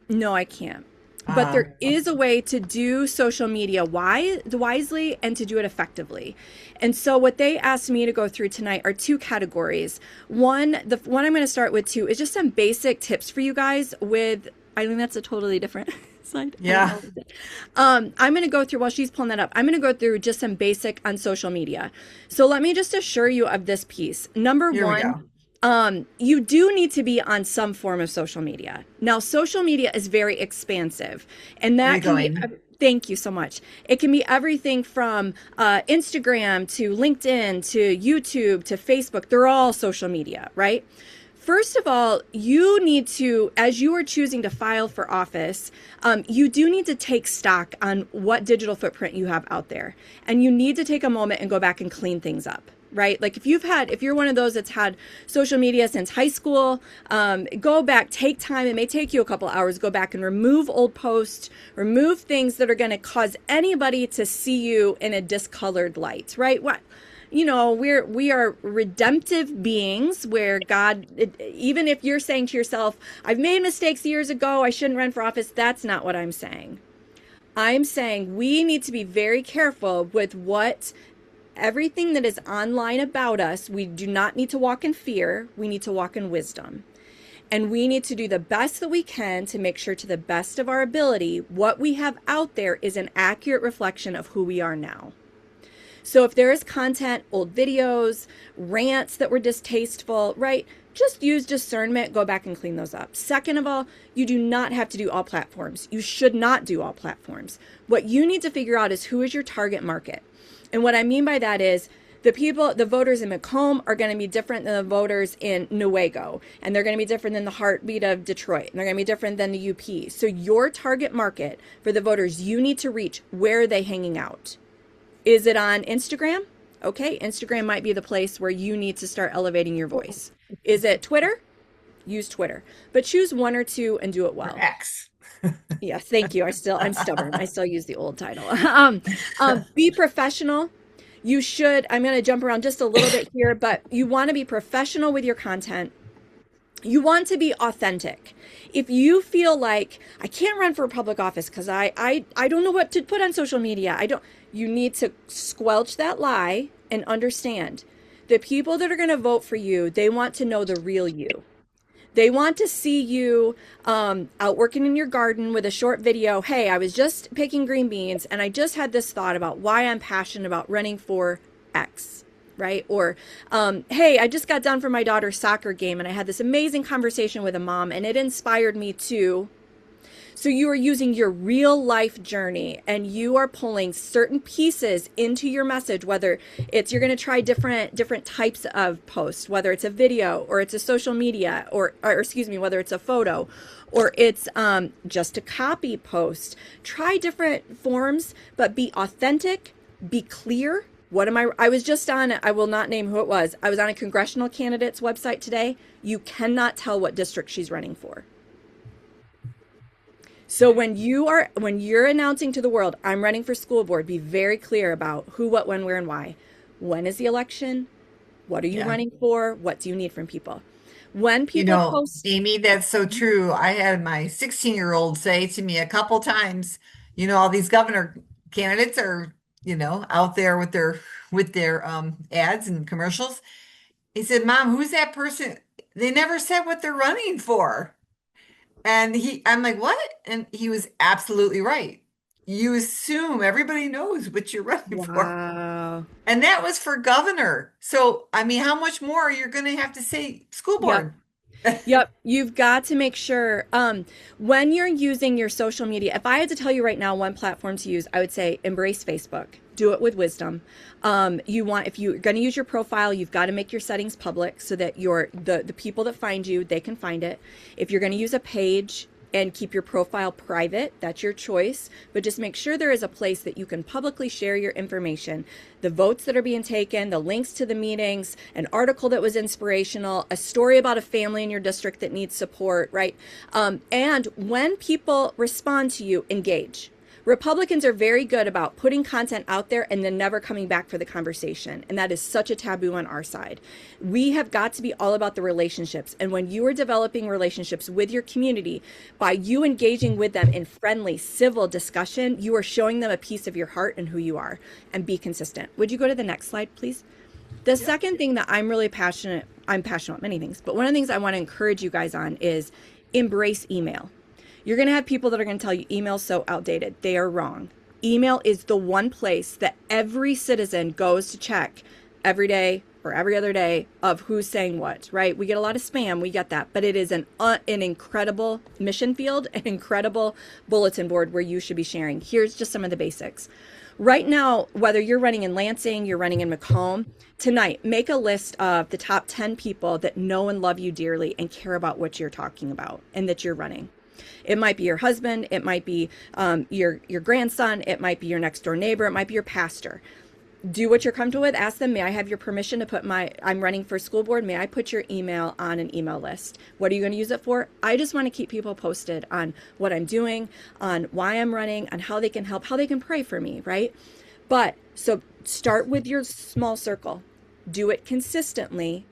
[SPEAKER 1] No, I can't. But there is a way to do social media wisely and to do it effectively. And so what they asked me to go through tonight are two categories. One, the one I'm going to start with too, is just some basic tips for you guys with, I think that's a totally different slide.
[SPEAKER 2] Yeah.
[SPEAKER 1] I'm going to go through, while she's pulling that up, I'm going to go through just some basic on social media. So let me just assure you of this piece. Number one, you do need to be on some form of social media. Now, social media is very expansive, and that can be, thank you so much. It can be everything from Instagram to LinkedIn to YouTube to Facebook. They're all social media, right? First of all, you need to, as you are choosing to file for office, you do need to take stock on what digital footprint you have out there. And you need to take a moment and go back and clean things up. Right? Like if you're one of those that's had social media since high school, go back, take time. It may take you a couple hours. Go back and remove old posts, remove things that are going to cause anybody to see you in a discolored light, right? We are redemptive beings where God, even if you're saying to yourself, I've made mistakes years ago, I shouldn't run for office. That's not what I'm saying. I'm saying we need to be very careful with everything that is online about us. We do not need to walk in fear. We need to walk in wisdom. And we need to do the best that we can to make sure, to the best of our ability, what we have out there is an accurate reflection of who we are now. So if there is content, old videos, rants that were distasteful, right? Just use discernment, go back and clean those up. Second of all, you do not have to do all platforms. You should not do all platforms. What you need to figure out is who is your target market. And what I mean by that is The voters in Macomb are going to be different than the voters in Newaygo, and they're going to be different than the heartbeat of Detroit, and they're going to be different than the UP. So your target market for the voters you need to reach, where are they hanging out? Is it on Instagram? Okay, Instagram might be the place where you need to start elevating your voice. Is it Twitter? Use Twitter, but choose one or two and do it well.
[SPEAKER 2] X.
[SPEAKER 1] Yes, thank you. I'm stubborn. I still use the old title. Be professional. You should, I'm going to jump around just a little bit here, but you want to be professional with your content. You want to be authentic. If you feel like I can't run for a public office because I don't know what to put on social media, you need to squelch that lie and understand the people that are going to vote for you, they want to know the real you. They want to see you out working in your garden with a short video. Hey, I was just picking green beans and I just had this thought about why I'm passionate about running for X, right? Or, hey, I just got done from my daughter's soccer game and I had this amazing conversation with a mom and it inspired me to. So you are using your real life journey and you are pulling certain pieces into your message, whether it's you're going to try different types of posts, whether it's a video or it's a social media or excuse me, whether it's a photo or it's just a copy post. Try different forms, but be authentic, be clear. I was just on, I will not name who it was. I was on a congressional candidate's website today. You cannot tell what district she's running for. So when you're announcing to the world, I'm running for school board, be very clear about who, what, when, where, and why. When is the election? What are you running for? What do you need from people? When people post,
[SPEAKER 2] Amy, that's so true. I had my 16-year-old say to me a couple times, all these governor candidates are, out there with their ads and commercials. He said, Mom, who's that person? They never said what they're running for. And I'm like, what? And he was absolutely right. You assume everybody knows what you're running for. And that was for governor. So, I mean, how much more are you going to have to say school board?
[SPEAKER 1] Yep. You've got to make sure when you're using your social media, if I had to tell you right now one platform to use, I would say embrace Facebook. Do it with wisdom. If you're going to use your profile, you've got to make your settings public so that the people that find you, they can find it. If you're going to use a page and keep your profile private, that's your choice. But just make sure there is a place that you can publicly share your information. The votes that are being taken, the links to the meetings, an article that was inspirational, a story about a family in your district that needs support, right? And when people respond to you, engage. Republicans are very good about putting content out there and then never coming back for the conversation. And that is such a taboo on our side. We have got to be all about the relationships. And when you are developing relationships with your community, by you engaging with them in friendly, civil discussion, you are showing them a piece of your heart and who you are. And be consistent. Would you go to the next slide, please? The second thing that I'm passionate about many things, but one of the things I want to encourage you guys on is embrace email. You're going to have people that are going to tell you email's so outdated. They are wrong. Email is the one place that every citizen goes to check every day or every other day of who's saying what, right? We get a lot of spam, we get that, but it is an incredible mission field, an incredible bulletin board where you should be sharing. Here's just some of the basics. Right now, whether you're running in Lansing, you're running in Macomb, tonight, make a list of the top 10 people that know and love you dearly and care about what you're talking about and that you're running. It might be your husband, it might be your grandson, it might be your next door neighbor, it might be your pastor. Do what you're comfortable with. Ask them, may I have your permission to put I'm running for school board, may I put your email on an email list? What are you going to use it for? I just want to keep people posted on what I'm doing, on why I'm running, on how they can help, how they can pray for me, right? But so start with your small circle. Do it consistently.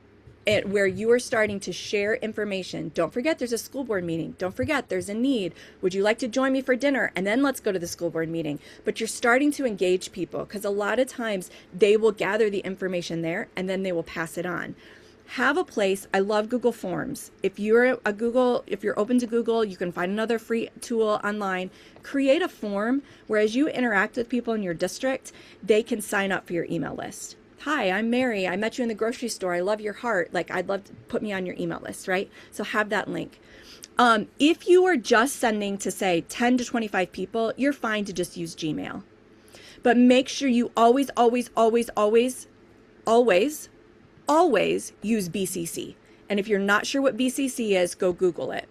[SPEAKER 1] Where you are starting to share information. Don't forget there's a school board meeting. Don't forget there's a need. Would you like to join me for dinner? And then let's go to the school board meeting. But you're starting to engage people because a lot of times they will gather the information there and then they will pass it on. Have a place. I love Google Forms. If you're open to Google, you can find another free tool online. Create a form where as you interact with people in your district, they can sign up for your email list. Hi, I'm Mary. I met you in the grocery store. I love your heart. I'd love to put me on your email list, right? So have that link. If you are just sending to say 10 to 25 people, you're fine to just use Gmail. But make sure you always always, always use BCC. And if you're not sure what BCC is, go Google it.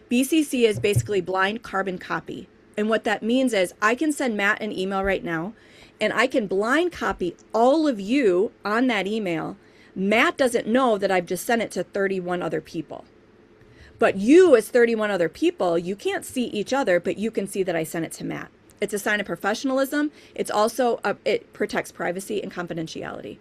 [SPEAKER 1] BCC is basically blind carbon copy. And what that means is I can send Matt an email right now, and I can blind copy all of you on that email. Matt doesn't know that I've just sent it to 31 other people. But you, as 31 other people, you can't see each other, but you can see that I sent it to Matt. It's a sign of professionalism. It's also, it protects privacy and confidentiality.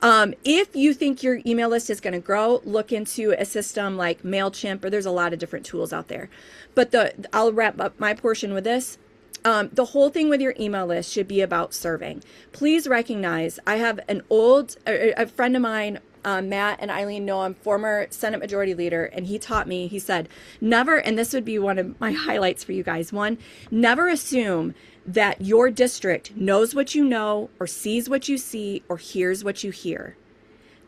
[SPEAKER 1] If you think your email list is going to grow, look into a system like MailChimp, or there's a lot of different tools out there. But I'll wrap up my portion with this. The whole thing with your email list should be about serving. Please recognize, I have a friend of mine, Matt and Eileen know him, former Senate Majority Leader, and he taught me, he said, never, and this would be one of my highlights for you guys, one, never assume that your district knows what you know, or sees what you see, or hears what you hear.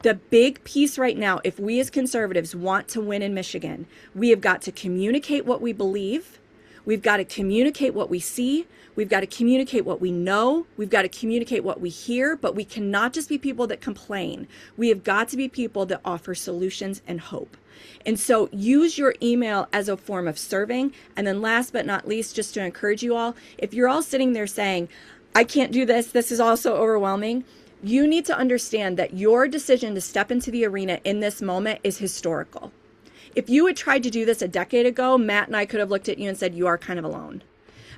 [SPEAKER 1] The big piece right now, if we as conservatives want to win in Michigan, we have got to communicate what we believe. We've got to communicate what we see. We've got to communicate what we know. We've got to communicate what we hear, but we cannot just be people that complain. We have got to be people that offer solutions and hope. And so use your email as a form of serving. And then last but not least, just to encourage you all, if you're all sitting there saying, I can't do this, this is all so overwhelming, you need to understand that your decision to step into the arena in this moment is historical. If you had tried to do this a decade ago, Matt and I could have looked at you and said, you are kind of alone.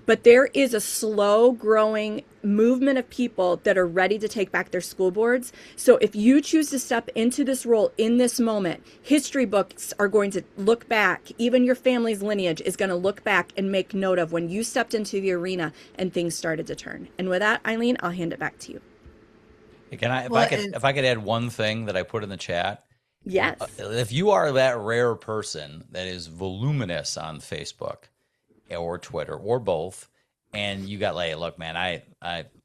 [SPEAKER 1] But there is a slow growing movement of people that are ready to take back their school boards. So if you choose to step into this role in this moment, history books are going to look back. Even your family's lineage is going to look back and make note of when you stepped into the arena and things started to turn. And with that, Eileen, I'll hand it back to you.
[SPEAKER 3] If I could add one thing that I put in the chat.
[SPEAKER 1] Yes.
[SPEAKER 3] If you are that rare person that is voluminous on Facebook or Twitter or both, and you got like, look, man, I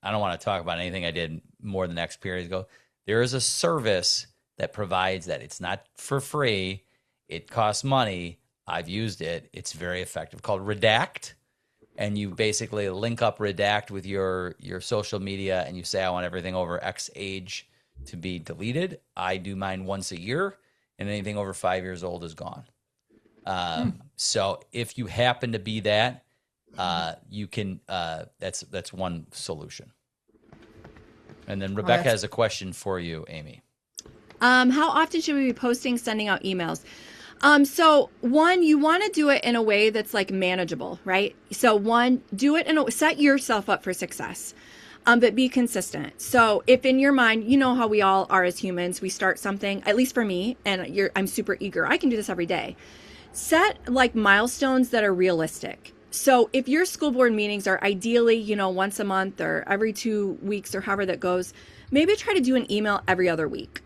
[SPEAKER 3] don't want to talk about anything I did more than X period ago. There is a service that provides that. It's not for free. It costs money. I've used it. It's very effective, called Redact. And you basically link up Redact with your social media, and you say, I want everything over X age to be deleted. I do mine once a year, and anything over 5 years old is gone. So if you happen to be that, you can, that's one solution. And then Rebecca has a question for you, Amy.
[SPEAKER 1] How often should we be posting, sending out emails? So one, you want to do it in a way that's like manageable, right? So one, do it set yourself up for success. But be consistent. So if in your mind, you know how we all are as humans, we start something, at least for me, and I'm super eager. I can do this every day. Set like milestones that are realistic. So if your school board meetings are ideally, once a month or every 2 weeks or however that goes, maybe try to do an email every other week.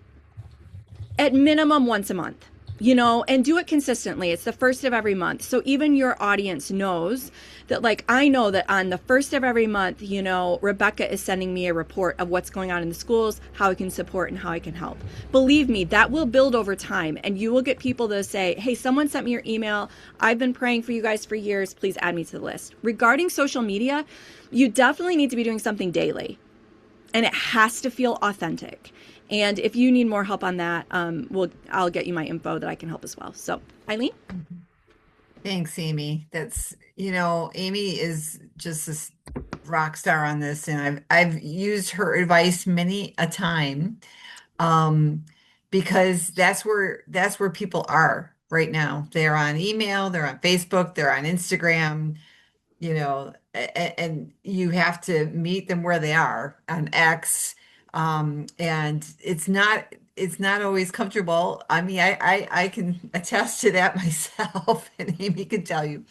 [SPEAKER 1] At minimum once a month. And do it consistently. It's the first of every month. So even your audience knows that, like, I know that on the first of every month, Rebecca is sending me a report of what's going on in the schools, how I can support and how I can help. Believe me, that will build over time, and you will get people to say, hey, someone sent me your email. I've been praying for you guys for years. Please add me to the list. Regarding social media, you definitely need to be doing something daily, and it has to feel authentic. And if you need more help on that, I'll get you my info that I can help as well. So, Eileen?
[SPEAKER 2] Thanks, Amy. That's, Amy is just a rock star on this, and I've used her advice many a time, because that's where people are right now. They're on email, they're on Facebook, they're on Instagram, and you have to meet them where they are on X. And it's not always comfortable. I mean, I can attest to that myself, and Amy can tell you,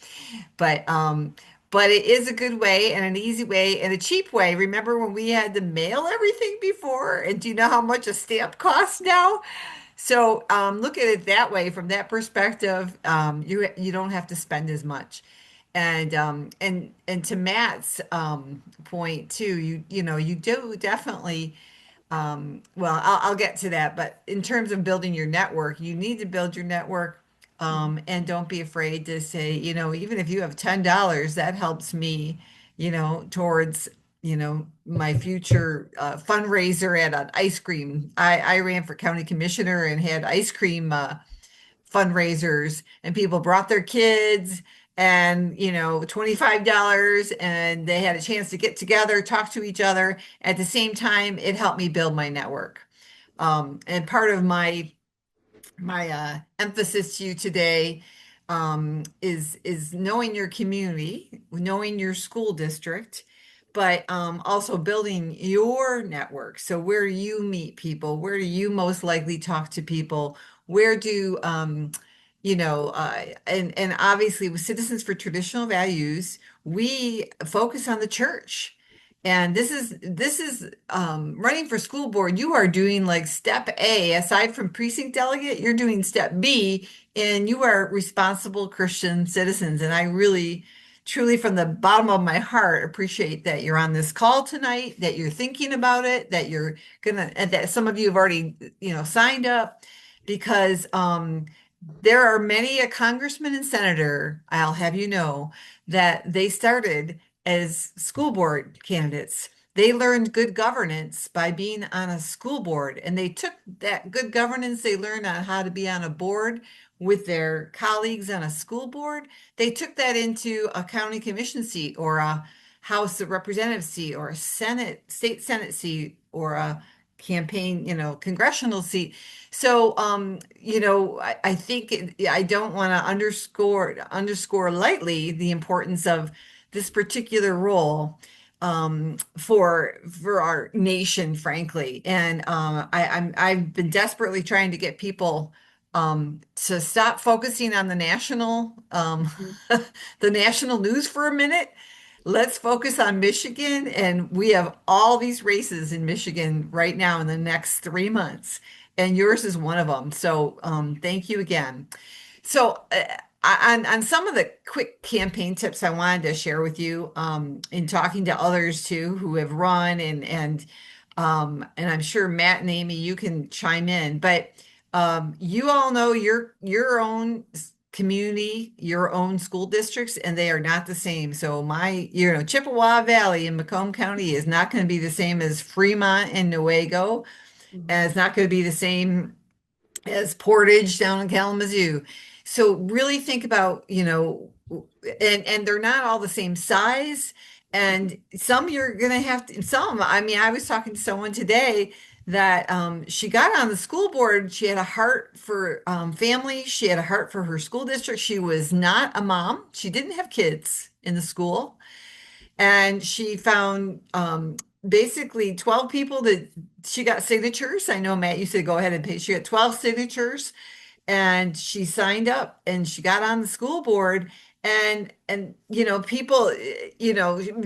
[SPEAKER 2] but it is a good way and an easy way and a cheap way. Remember when we had to mail everything before? And do you know how much a stamp costs now? So, look at it that way, from that perspective. You don't have to spend as much. And to Matt's point too, you do definitely, well, I'll get to that, but in terms of building your network, you need to build your network, and don't be afraid to say, even if you have $10, that helps me, towards, my future fundraiser at an ice cream. I ran for county commissioner and had ice cream fundraisers, and people brought their kids and $25, and they had a chance to get together, talk to each other. At the same time, it helped me build my network. And part of my emphasis to you today is knowing your community, knowing your school district, but also building your network. So where do you meet people? Where do you most likely talk to people? Where do and obviously with Citizens for Traditional Values, we focus on the church. And this is running for school board. You are doing like step A, aside from precinct delegate, you're doing step B, and you are responsible Christian citizens. And I really, truly, from the bottom of my heart, appreciate that you're on this call tonight, that you're thinking about it, that you're and that some of you have already, signed up, because there are many a congressman and senator, I'll have you know, that they started as school board candidates. They learned good governance by being on a school board, and they took that good governance they learned on how to be on a board with their colleagues on a school board. They took that into a county commission seat, or a House of Representatives seat, or a state Senate seat, or a campaign, congressional seat. So, I think I don't want to underscore lightly the importance of this particular role for our nation, frankly. And I've been desperately trying to get people to stop focusing on the national the national news for a minute. Let's focus on Michigan, and we have all these races in Michigan right now in the next 3 months, and yours is one of them. So thank you again. So on some of the quick campaign tips I wanted to share with you, in talking to others too who have run, and I'm sure Matt and Amy, you can chime in, but you all know your own community, your own school districts, and they are not the same. So my, Chippewa Valley in Macomb County is not going to be the same as Fremont and Newaygo, and it's not going to be the same as Portage down in Kalamazoo. So really think about, and they're not all the same size. And some you're going to have to, I was talking to someone today that she got on the school board. She had a heart for family. She had a heart for her school district. She was not a mom. She didn't have kids in the school. And she found basically 12 people that she got signatures. I know, Matt, you said go ahead and pay. She got 12 signatures, and she signed up and she got on the school board. And people,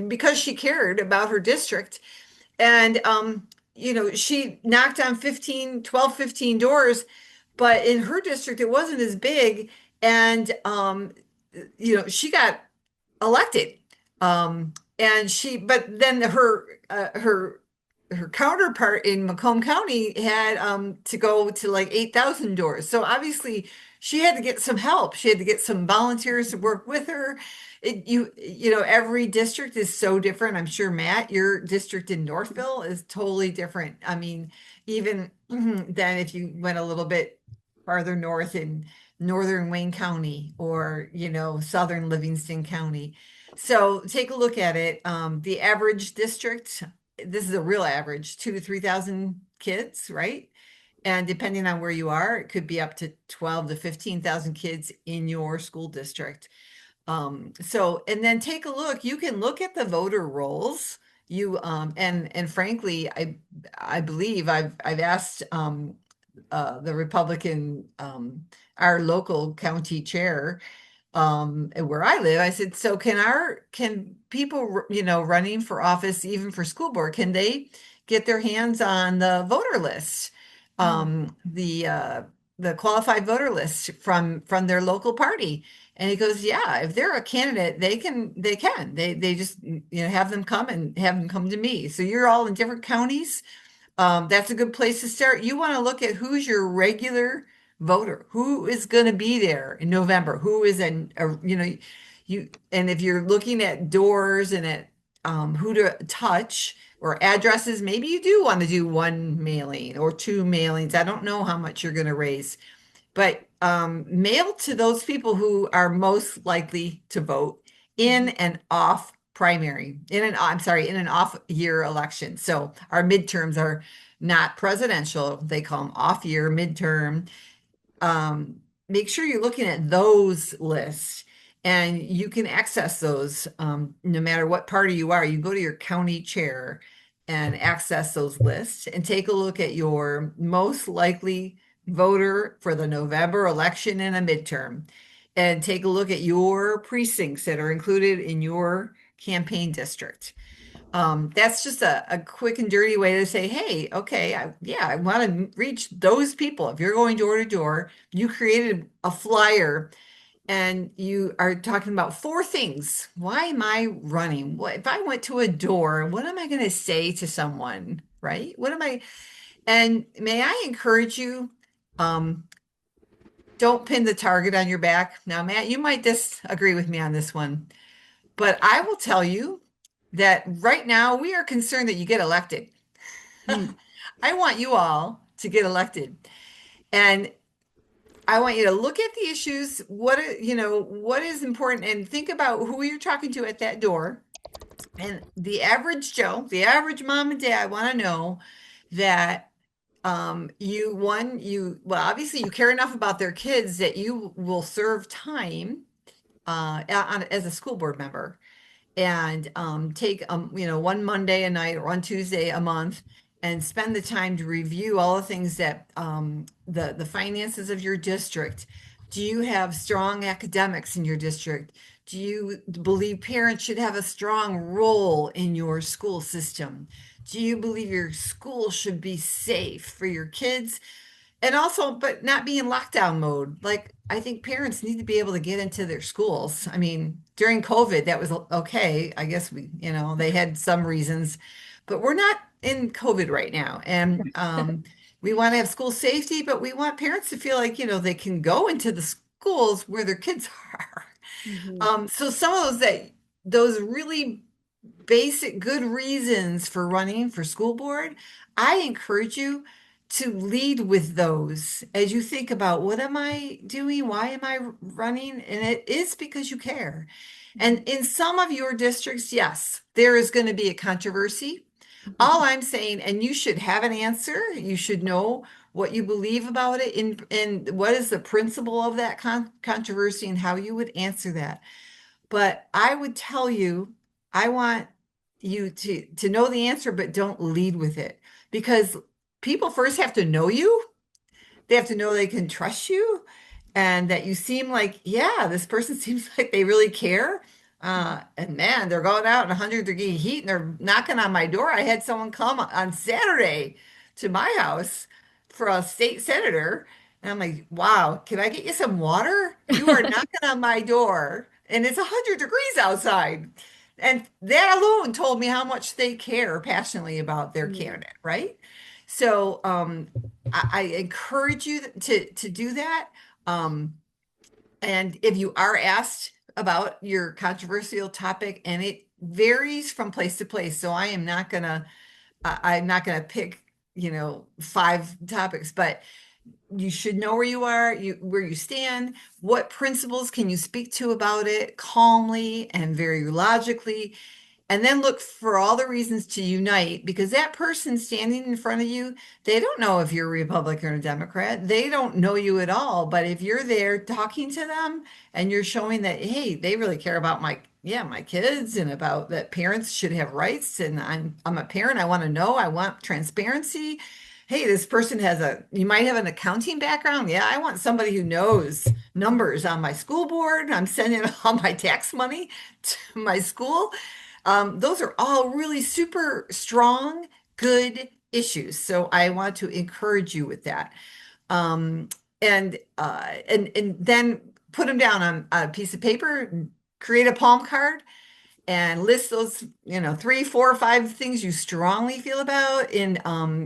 [SPEAKER 2] because she cared about her district. And she knocked on 15 doors, but in her district, it wasn't as big. And, she got elected. But then her counterpart in Macomb County had to go to like 8,000 doors. So obviously she had to get some help. She had to get some volunteers to work with her. Every district is so different. I'm sure, Matt, your district in Northville is totally different. I mean, even than if you went a little bit farther north in northern Wayne County, or, southern Livingston County. So take a look at it. The average district, this is a real average, 2,000 to 3,000 kids, right? And depending on where you are, it could be up to 12 to 15,000 kids in your school district. And then take a look. You can look at the voter rolls. And frankly, I believe I've asked the Republican, our local county chair, where I live, I said, so can people, running for office, even for school board, can they get their hands on the voter list, the qualified voter list from their local party? And he goes, yeah, if they're a candidate, they just, have them come to me. So you're all in different counties. That's a good place to start. You want to look at who's your regular voter, who is going to be there in November, who is and if you're looking at doors and at who to touch or addresses. Maybe you do want to do one mailing or two mailings. I don't know how much you're going to raise, but mail to those people who are most likely to vote in an off primary, in an off year election. So our midterms are not presidential. They call them off year midterm. Make sure you're looking at those lists, and you can access those no matter what party you are. You go to your county chair and access those lists and take a look at your most likely voter for the November election and a midterm, and take a look at your precincts that are included in your campaign district. That's just a quick and dirty way to say, hey, okay, I want to reach those people. If you're going door to door, you created a flyer and you are talking about four things. Why am I running? What if I went to a door? What am I going to say to someone? Right? And may I encourage you, don't pin the target on your back. Now, Matt, you might disagree with me on this one, but I will tell you that right now we are concerned that you get elected. I want you all to get elected. And I want you to look at the issues, what is important, and think about who you're talking to at that door. And the average Joe, the average mom and dad want to know that obviously you care enough about their kids that you will serve time as a school board member, and take one Monday a night or one Tuesday a month and spend the time to review all the things that the finances of your district. Do you have strong academics in your district? Do you believe parents should have a strong role in your school system? Do you believe your school should be safe for your kids? And also, but not be in lockdown mode. Like, I think parents need to be able to get into their schools. I mean, during COVID, that was okay. I guess they had some reasons, but we're not in COVID right now. And we want to have school safety, but we want parents to feel like, they can go into the schools where their kids are. So some of those really basic good reasons for running for school board, I encourage you to lead with those as you think about, what am I doing? Why am I running? And it is because you care. And in some of your districts, yes, there is going to be a controversy. All I'm saying, and you should have an answer, you should know what you believe about it, and what is the principle of that controversy and how you would answer that. But I would tell you, I want you to know the answer, but don't lead with it, because people first have to know you. They have to know they can trust you, and that you seem like, yeah, this person seems like they really care. And man, they're going out in 100-degree heat and they're knocking on my door. I had someone come on Saturday to my house for a state senator. And I'm like, wow, can I get you some water? You are knocking on my door and it's 100 degrees outside. And that alone told me how much they care passionately about their candidate, right? So I encourage you to do that. And if you are asked about your controversial topic, and it varies from place to place, so I'm not gonna pick 5 topics, but you should know where you are, where you stand, what principles can you speak to about it calmly and very logically. And then look for all the reasons to unite, because that person standing in front of you, they don't know if you're a Republican or a Democrat. They don't know you at all. But if you're there talking to them and you're showing that, hey, they really care about my kids, and about that parents should have rights, and I'm a parent, I want to know, I want transparency. Hey, this person you might have an accounting background. Yeah, I want somebody who knows numbers on my school board. I'm sending all my tax money to my school. Those are all really super strong, good issues. So I want to encourage you with that. And then put them down on a piece of paper, create a palm card, and list those, 3, 4, or 5 things you strongly feel about, and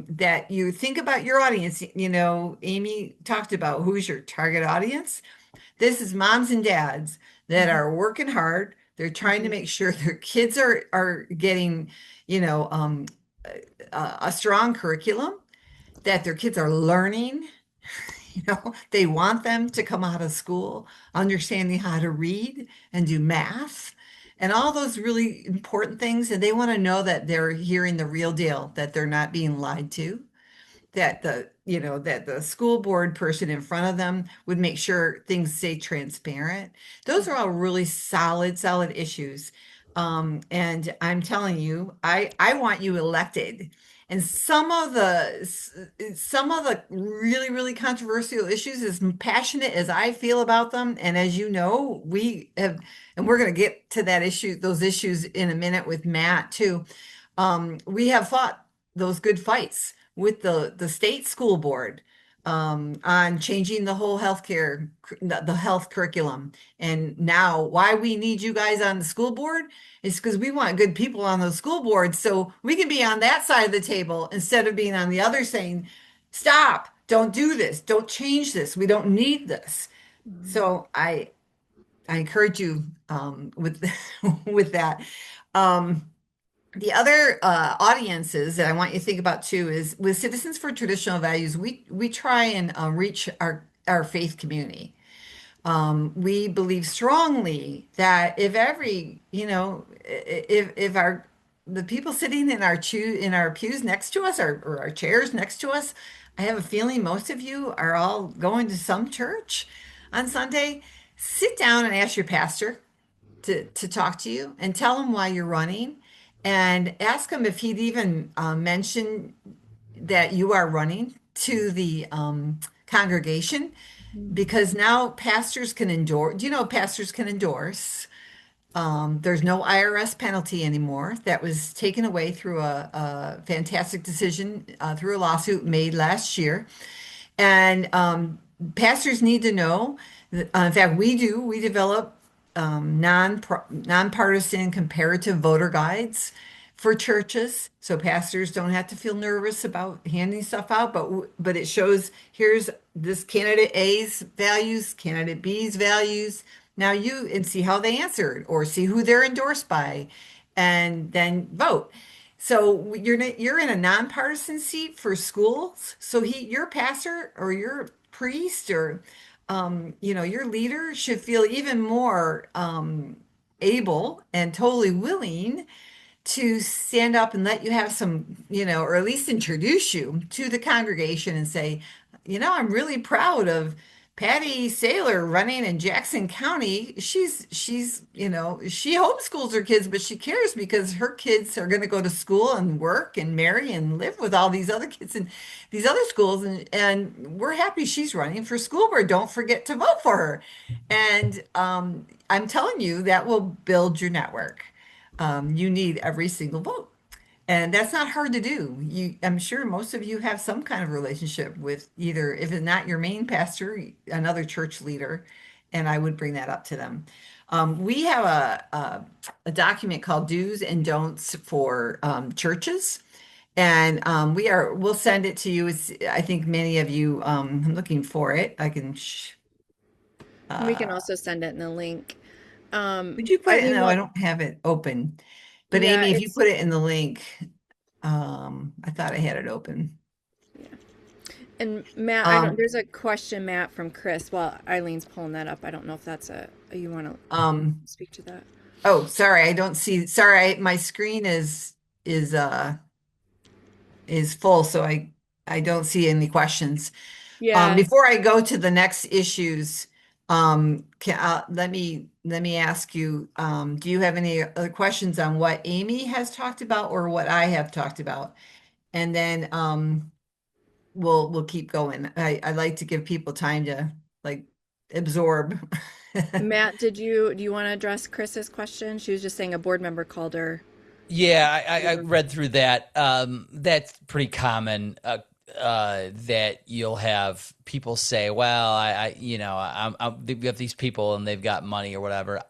[SPEAKER 2] that you think about your audience. Amy talked about who's your target audience. This is moms and dads that are working hard, They're trying to make sure their kids are getting, you know, a strong curriculum, that their kids are learning. You know, they want them to come out of school understanding how to read and do math and all those really important things. And they want to know that they're hearing the real deal, that they're not being lied to, that the school board person in front of them would make sure things stay transparent. Those are all really solid issues. And I'm telling you, I want you elected. And some of the really controversial issues, as passionate as I feel about them, and as you know, we have, and we're going to get to those issues in a minute with Matt too. We have fought those good fights with the state school board on changing the whole the health curriculum. And now why we need you guys on the school board is because we want good people on those school boards so we can be on that side of the table instead of being on the other saying, stop, don't do this, don't change this, we don't need this. So I encourage you with with that. The other audiences that I want you to think about too is with Citizens for Traditional Values, we try and reach our faith community. We believe strongly that if the people sitting in our pews next to us or our chairs next to us, I have a feeling most of you are all going to some church on Sunday. Sit down and ask your pastor to talk to you and tell him why you're running, and ask him if he'd even mention that you are running to the congregation, because now pastors can endorse. Do you know pastors can endorse? There's no IRS penalty anymore. That was taken away through a fantastic decision through a lawsuit made last year. And pastors need to know that, in fact, we develop nonpartisan comparative voter guides for churches, so pastors don't have to feel nervous about handing stuff out. But it shows, here's this candidate A's values, candidate B's values. Now and see how they answered, or see who they're endorsed by, and then vote. So you're in a nonpartisan seat for schools. So your pastor or your priest or your leader should feel even more able and totally willing to stand up and let you have some, or at least introduce you to the congregation and say, I'm really proud of Patty Saylor running in Jackson County. She homeschools her kids, but she cares because her kids are going to go to school and work and marry and live with all these other kids in these other schools. And we're happy she's running for school board. Don't forget to vote for her. And I'm telling you, that will build your network. You need every single vote. And that's not hard to do. I'm sure most of you have some kind of relationship with either, if it's not your main pastor, another church leader, and I would bring that up to them. We have a document called Do's and Don'ts for churches, and we'll send it to you. I think many of you, I'm looking for it. I can.
[SPEAKER 1] We can also send it in the link.
[SPEAKER 2] Would you put it? No, I don't have it open. But
[SPEAKER 1] Yeah,
[SPEAKER 2] Amy, if you put it in the link, I thought I had it open.
[SPEAKER 1] Yeah. And Matt, there's a question, Matt, from Chris. While Eileen's pulling that up, I don't know if that's you want to speak to that.
[SPEAKER 2] Oh, sorry, I don't see. Sorry, my screen is full, so I don't see any questions.
[SPEAKER 1] Yeah.
[SPEAKER 2] Before I go to the next issues, let me ask you, do you have any other questions on what Amy has talked about or what I have talked about? And then we'll keep going. I like to give people time to absorb.
[SPEAKER 1] Matt, do you want to address Chris's question? She was just saying a board member called her.
[SPEAKER 3] Yeah, I read through that. That's pretty common. That you'll have people say, well, we have these people and they've got money or whatever.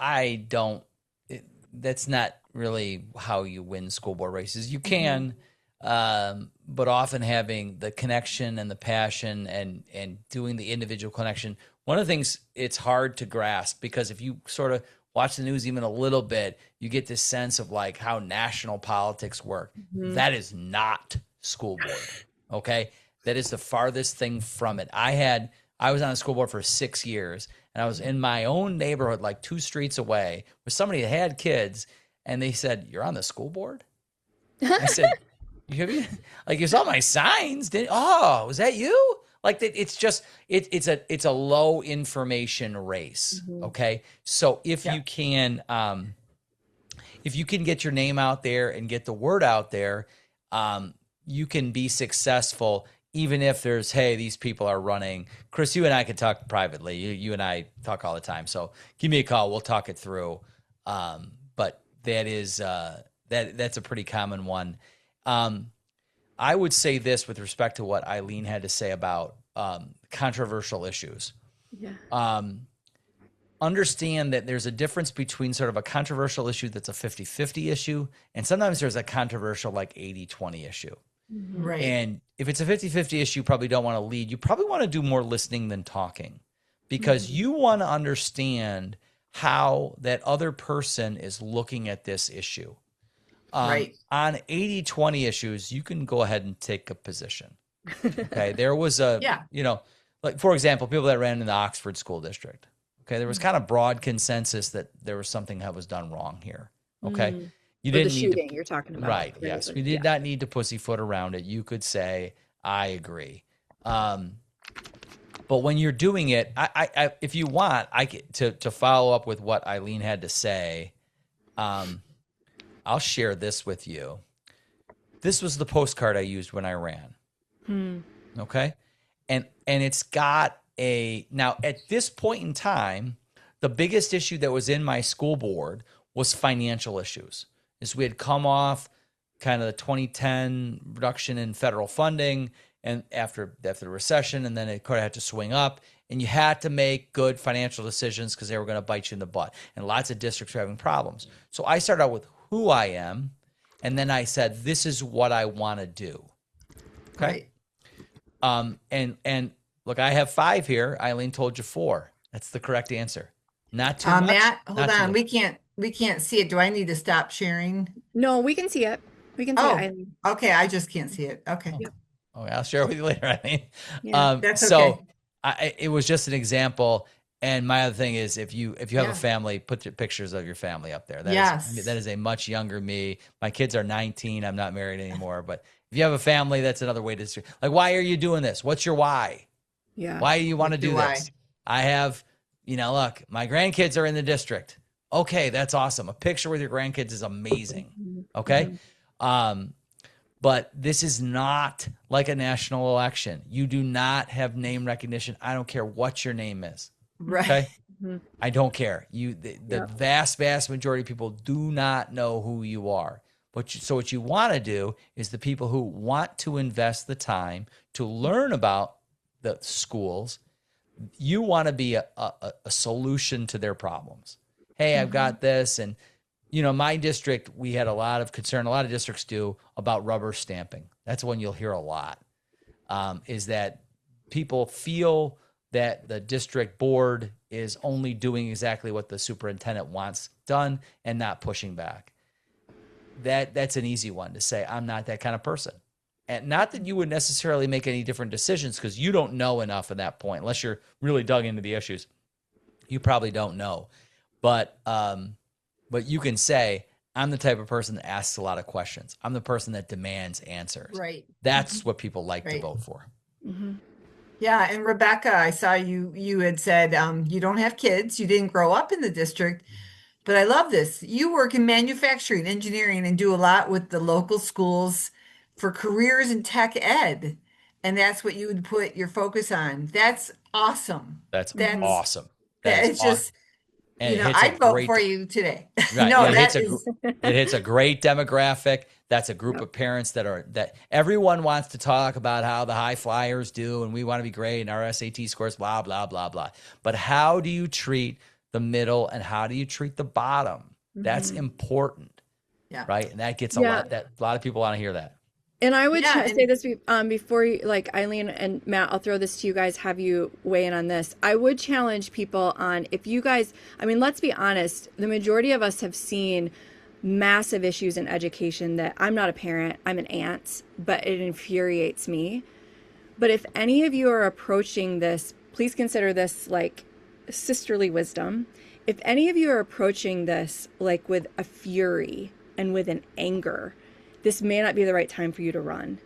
[SPEAKER 3] That's not really how you win school board races. You can, but often having the connection and the passion and doing the individual connection. One of the things it's hard to grasp, because if you sort of watch the news even a little bit, you get this sense of like how national politics work. That is not school board. Okay. That is the farthest thing from it. I was on a school board for 6 years, and I was in my own neighborhood, like 2 streets away, with somebody that had kids, and they said, "You're on the school board?" I said, you saw my signs? Was that you? Like it's just it's a low information race. Okay. So if you can get your name out there and get the word out there, you can be successful, even if there's, hey, these people are running. Chris, you and I can talk privately. You and I talk all the time. So give me a call. We'll talk it through. But that is that's a pretty common one. I would say this with respect to what Eileen had to say about controversial issues. Yeah. Understand that there's a difference between sort of a controversial issue that's a 50-50 issue, and sometimes there's a controversial like 80-20 issue.
[SPEAKER 2] Right.
[SPEAKER 3] And if it's a 50-50 issue, you probably don't want to lead. You probably want to do more listening than talking, because you want to understand how that other person is looking at this issue.
[SPEAKER 2] Right.
[SPEAKER 3] On 80-20 issues, you can go ahead and take a position. Okay. There was like, for example, people that ran in the Oxford School District. Okay. There was kind of broad consensus that there was something that was done wrong here. Okay. You didn't
[SPEAKER 1] the
[SPEAKER 3] need
[SPEAKER 1] shooting you're talking about.
[SPEAKER 3] Right. Yes. We did not need to pussyfoot around it. You could say, I agree. But when you're doing it, I if you want, to follow up with what Eileen had to say, I'll share this with you. This was the postcard I used when I ran. Okay. And it's got now at this point in time, the biggest issue that was in my school board was financial issues. Is we had come off kind of the 2010 reduction in federal funding, and after the recession, and then it kind of had to swing up, and you had to make good financial decisions because they were going to bite you in the butt. And lots of districts were having problems. So I started out with who I am, and then I said, this is what I want to do. Okay.
[SPEAKER 2] Right.
[SPEAKER 3] And look, I have 5 here. Eileen told you 4. That's the correct answer. Not too much.
[SPEAKER 2] Matt, hold
[SPEAKER 3] Not
[SPEAKER 2] on.
[SPEAKER 3] too
[SPEAKER 2] We can't see it. Do I need to stop sharing?
[SPEAKER 1] No, we can see it. We can see it, Eileen.
[SPEAKER 2] Okay. I just can't see it. Okay.
[SPEAKER 3] Okay, I'll share it with you later, Eileen.
[SPEAKER 1] Yeah,
[SPEAKER 2] that's
[SPEAKER 3] so
[SPEAKER 2] okay.
[SPEAKER 3] it was just an example. And my other thing is, if you have a family, put your pictures of your family up there. That is a much younger me. My kids are 19. I'm not married anymore. But if you have a family, that's another way to like, why are you doing this? What's your why?
[SPEAKER 1] Yeah.
[SPEAKER 3] Why do you want to do this? I have, look, my grandkids are in the district. Okay, that's awesome. A picture with your grandkids is amazing. Okay. But this is not like a national election. You do not have name recognition. I don't care what your name is.
[SPEAKER 2] Right.
[SPEAKER 3] Okay. I don't care. The vast majority of people do not know who you are. So what you want to do is the people who want to invest the time to learn about the schools, you want to be a solution to their problems. Hey, I've got this. And, my district, we had a lot of concern, a lot of districts do, about rubber stamping. That's one you'll hear a lot, is that people feel that the district board is only doing exactly what the superintendent wants done and not pushing back. That's an easy one to say, I'm not that kind of person. And not that you would necessarily make any different decisions, because you don't know enough at that point, unless you're really dug into the issues. You probably don't know. But you can say, I'm the type of person that asks a lot of questions. I'm the person that demands answers.
[SPEAKER 2] Right.
[SPEAKER 3] That's what people like to vote for.
[SPEAKER 2] Yeah. And Rebecca, I saw you had said you don't have kids. You didn't grow up in the district. But I love this. You work in manufacturing, engineering, and do a lot with the local schools for careers in tech ed. And that's what you would put your focus on. That's awesome.
[SPEAKER 3] That's awesome.
[SPEAKER 2] It's just,
[SPEAKER 3] and
[SPEAKER 2] I'd vote for you today.
[SPEAKER 3] Right.
[SPEAKER 2] No,
[SPEAKER 3] it hits a great demographic. That's a group of parents that everyone wants to talk about how the high flyers do, and we want to be great, and our SAT scores, blah, blah, blah, blah. But how do you treat the middle, and how do you treat the bottom? That's important. Yeah. Right. And that gets a lot of people want to hear that.
[SPEAKER 1] And I would
[SPEAKER 2] Yeah,
[SPEAKER 1] say this before you, like Eileen and Matt, I'll throw this to you guys, have you weigh in on this. I would challenge people on if you guys, I mean, let's be honest, the majority of us have seen massive issues in education that I'm not a parent, I'm an aunt, but it infuriates me. But if any of you are approaching this, please consider this like sisterly wisdom. If any of you are approaching this like with a fury and with an anger, this may not be the right time for you to run,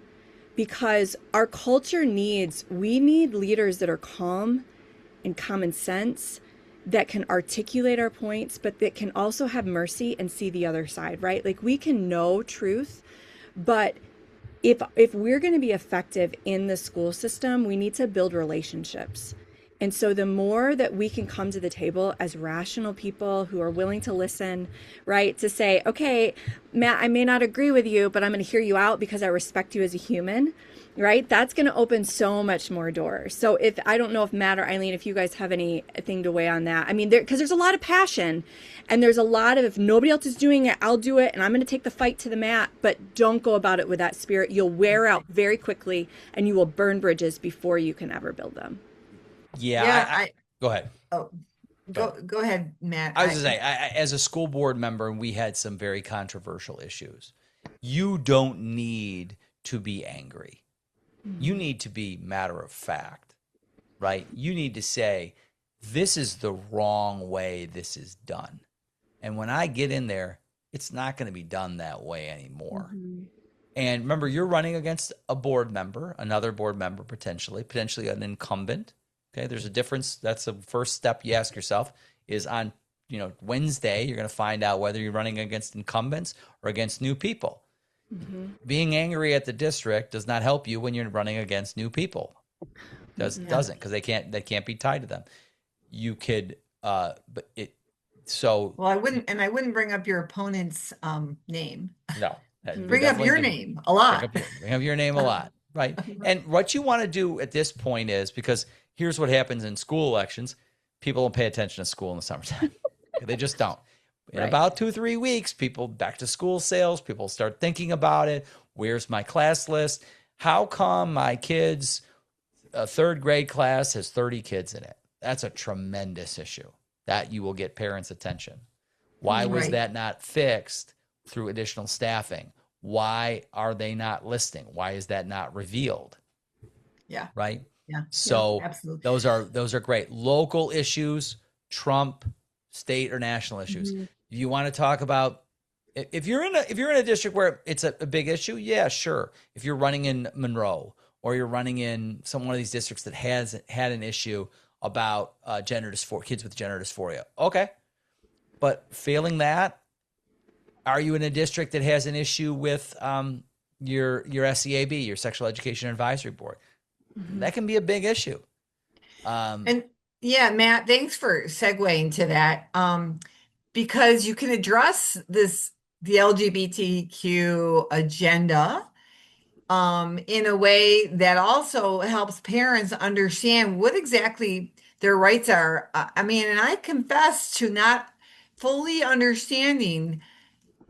[SPEAKER 1] because our culture we need leaders that are calm and common sense, that can articulate our points, but that can also have mercy and see the other side, right? Like we can know truth, but if we're going to be effective in the school system, we need to build relationships. And so the more that we can come to the table as rational people who are willing to listen, right? To say, okay, Matt, I may not agree with you, but I'm going to hear you out because I respect you as a human, right? That's going to open so much more doors. So if, I don't know if Matt or Eileen, if you guys have anything to weigh on that. I mean, because there's a lot of passion and there's a lot of, if nobody else is doing it, I'll do it. And I'm going to take the fight to the mat, but don't go about it with that spirit. You'll wear out very quickly and you will burn bridges before you can ever build them.
[SPEAKER 3] Yeah, go ahead.
[SPEAKER 2] Oh, go ahead, Matt.
[SPEAKER 3] I was going to say, as a school board member, we had some very controversial issues. You don't need to be angry. You need to be matter of fact, right? You need to say, this is the wrong way this is done. And when I get in there, it's not going to be done that way anymore. And remember, you're running against a board member, another board member, potentially an incumbent. Okay, there's a difference. That's the first step you ask yourself is on, Wednesday, you're going to find out whether you're running against incumbents or against new people. Being angry at the district does not help you when you're running against new people. Doesn't, because they can't be tied to them. You could, well,
[SPEAKER 2] I wouldn't bring up your opponent's name.
[SPEAKER 3] No.
[SPEAKER 2] Bring up your name a lot.
[SPEAKER 3] Bring up your name a lot, right? And what you want to do at this point is, because here's what happens in school elections, people don't pay attention to school in the summertime. They just don't. In about 2-3 weeks, people back to school sales, people start thinking about it. Where's my class list? How come my kids' third grade class has 30 kids in it? That's a tremendous issue that you will get parents' attention. Why was that not fixed through additional staffing? Why are they not listing? Why is that not revealed?
[SPEAKER 2] Yeah.
[SPEAKER 3] Right.
[SPEAKER 2] Yeah.
[SPEAKER 3] So
[SPEAKER 2] absolutely.
[SPEAKER 3] those are great. Local issues trump state or national issues. You want to talk about if you're in a district where it's a big issue, yeah, sure. If you're running in Monroe or you're running in one of these districts that has had an issue about kids with gender dysphoria, okay. But failing that, are you in a district that has an issue with your SEAB, your Sexual Education Advisory Board? That can be a big issue.
[SPEAKER 2] And yeah, Matt, thanks for segueing to that. Because you can address the LGBTQ agenda in a way that also helps parents understand what exactly their rights are. And I confess to not fully understanding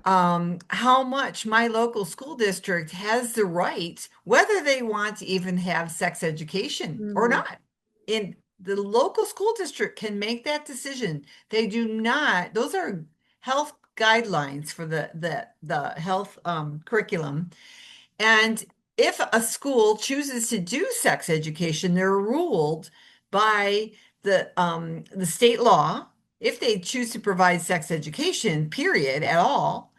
[SPEAKER 2] how much my local school district has the right, whether they want to even have sex education or not. In the local school district can make that decision. They do not. Those are health guidelines for the health curriculum. And if a school chooses to do sex education, they're ruled by the state law. If they choose to provide sex education, period, at all,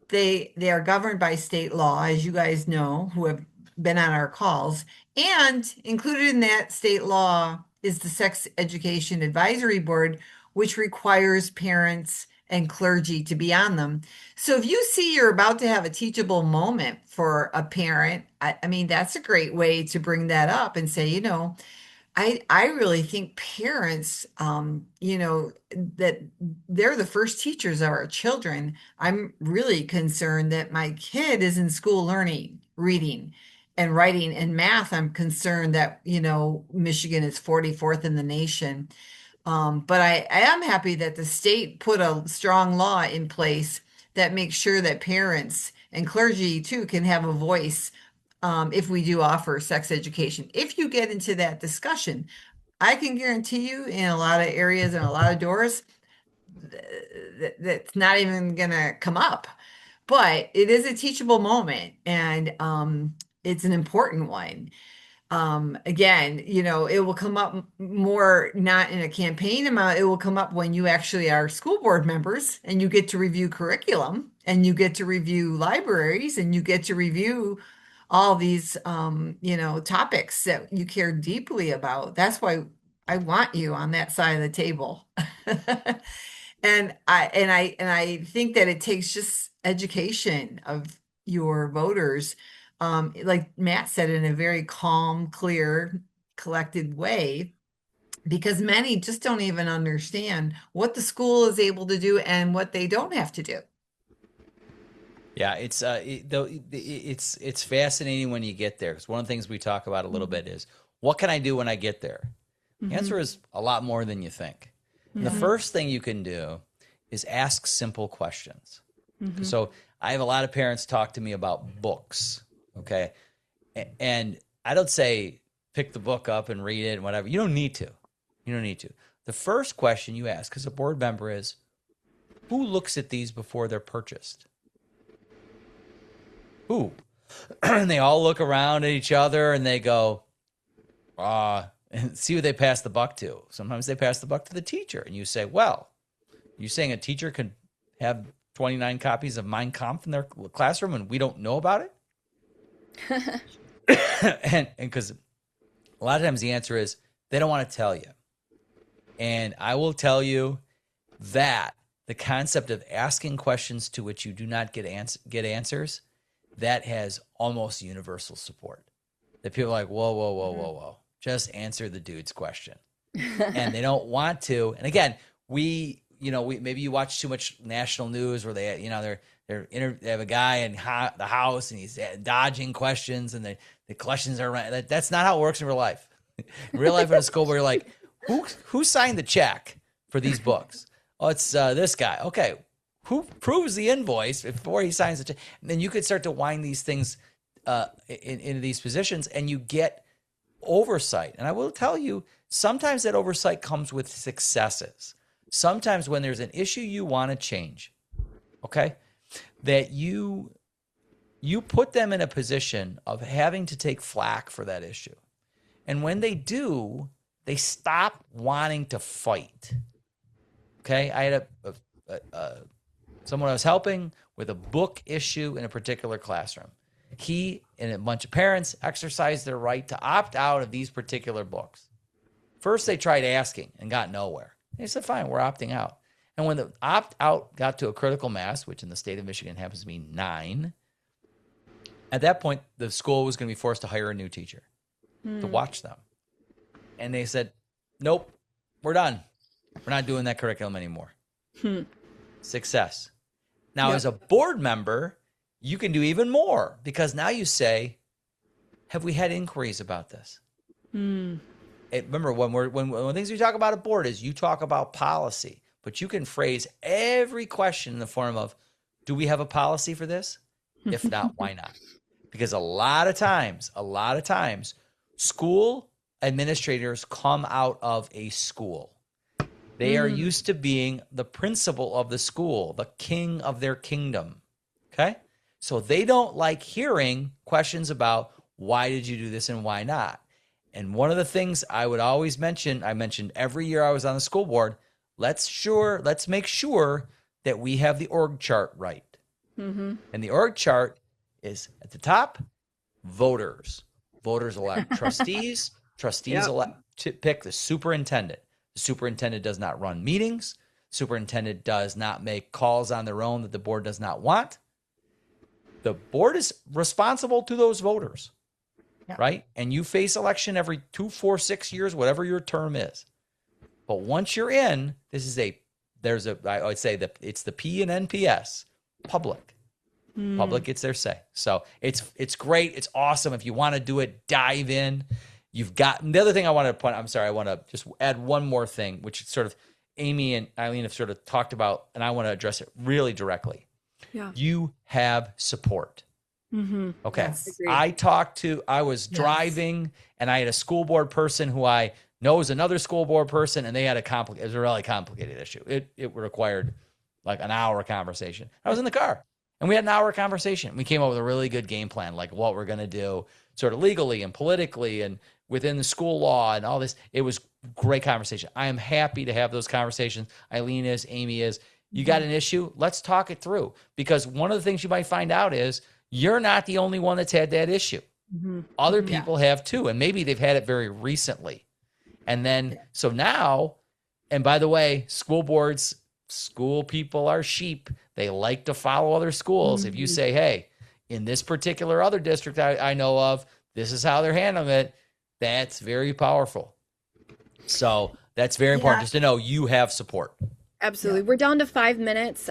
[SPEAKER 2] they are governed by state law, as you guys know, who have been on our calls. And included in that state law is the Sex Education Advisory Board, which requires parents and clergy to be on them. So if you see you're about to have a teachable moment for a parent, I mean, that's a great way to bring that up and say, I really think parents, that they're the first teachers of our children. I'm really concerned that my kid is in school learning, reading and writing and math. I'm concerned that, Michigan is 44th in the nation. But I am happy that the state put a strong law in place that makes sure that parents and clergy too can have a voice if we do offer sex education. If you get into that discussion, I can guarantee you in a lot of areas and a lot of doors, that's not even going to come up. But it is a teachable moment, and it's an important one. Again, you know, it will come up more not in a campaign amount. It will come up when you actually are school board members and you get to review curriculum and you get to review libraries and you get to review all these, you know, topics that you care deeply about. That's why I want you on that side of the table. And I think that it takes just education of your voters, like Matt said, in a very calm, clear, collected way, because many just don't even understand what the school is able to do and what they don't have to do.
[SPEAKER 3] Yeah, it's fascinating when you get there, because one of the things we talk about a little bit is, what can I do when I get there? The answer is a lot more than you think. And the first thing you can do is ask simple questions. So I have a lot of parents talk to me about books, okay? And I don't say pick the book up and read it and whatever. You don't need to. You don't need to. The first question you ask as a board member is, who looks at these before they're purchased? Who? And they all look around at each other and they go, and see who they pass the buck to. Sometimes they pass the buck to the teacher. And you say, well, you're saying a teacher can have 29 copies of Mein Kampf in their classroom and we don't know about it? And because a lot of times the answer is they don't want to tell you. And I will tell you that the concept of asking questions to which you do not get answers, that has almost universal support. That people are like, whoa. Just answer the dude's question. And they don't want to. And again, maybe you watch too much national news where they have a guy in the house and he's dodging questions and the questions are right. That's not how it works in real life. In real life in a school where you're like, who signed the check for these books? Oh, it's this guy. Okay. Who proves the invoice before he signs the check? And then you could start to wind these things into these positions and you get oversight. And I will tell you, sometimes that oversight comes with successes. Sometimes when there's an issue you want to change, okay, that you put them in a position of having to take flack for that issue. And when they do, they stop wanting to fight. Okay, I had someone I was helping with a book issue in a particular classroom. He and a bunch of parents exercised their right to opt out of these particular books. First, they tried asking and got nowhere. They said, fine, we're opting out. And when the opt-out got to a critical mass, which in the state of Michigan happens to be 9, at that point, the school was going to be forced to hire a new teacher to watch them. And they said, nope, we're done. We're not doing that curriculum anymore. Success. Now, as a board member, you can do even more, because now you say, have we had inquiries about this? Remember, when things we talk about at board is you talk about policy, but you can phrase every question in the form of, do we have a policy for this? If not, why not? Because a lot of times, school administrators come out of a school. They are used to being the principal of the school, the king of their kingdom. Okay? So they don't like hearing questions about why did you do this and why not? And one of the things I would always mention, I mentioned every year I was on the school board, let's make sure that we have the org chart right. And the org chart is at the top, voters. Voters elect trustees. Trustees elect to pick the superintendent. The superintendent does not run meetings. Superintendent does not make calls on their own that the board does not want. The board is responsible to those voters, right? And you face election every 2, 4, 6 years, whatever your term is. But once you're in, I would say that it's the P and NPS, public. Public gets their say. So it's great. It's awesome. If you want to do it, dive in. You've got the other thing I want to just add one more thing, which sort of Amy and Eileen have sort of talked about, and I want to address it really directly.
[SPEAKER 1] Yeah.
[SPEAKER 3] You have support.
[SPEAKER 1] Mm-hmm.
[SPEAKER 3] Okay.
[SPEAKER 2] Yes.
[SPEAKER 1] Agreed.
[SPEAKER 3] I was
[SPEAKER 2] Yes.
[SPEAKER 3] driving and I had a school board person who I know is another school board person, and they had it was a really complicated issue. It required like an hour conversation. I was in the car and we had an hour conversation. We came up with a really good game plan, like what we're going to do sort of legally and politically and within the school law and all this. It was great conversation. I am happy to have those conversations. Eileen is, Amy is. You got an issue? Let's talk it through, because one of the things you might find out is you're not the only one that's had that issue.
[SPEAKER 1] Mm-hmm.
[SPEAKER 3] Other people have too, and maybe they've had it very recently. And then, so now, and by the way, school boards, school people are sheep. They like to follow other schools. If you say, hey, in this particular other district I know of, this is how they're handling it, that's very powerful. So that's very important, just to know you have support.
[SPEAKER 1] Absolutely. We're down to 5 minutes.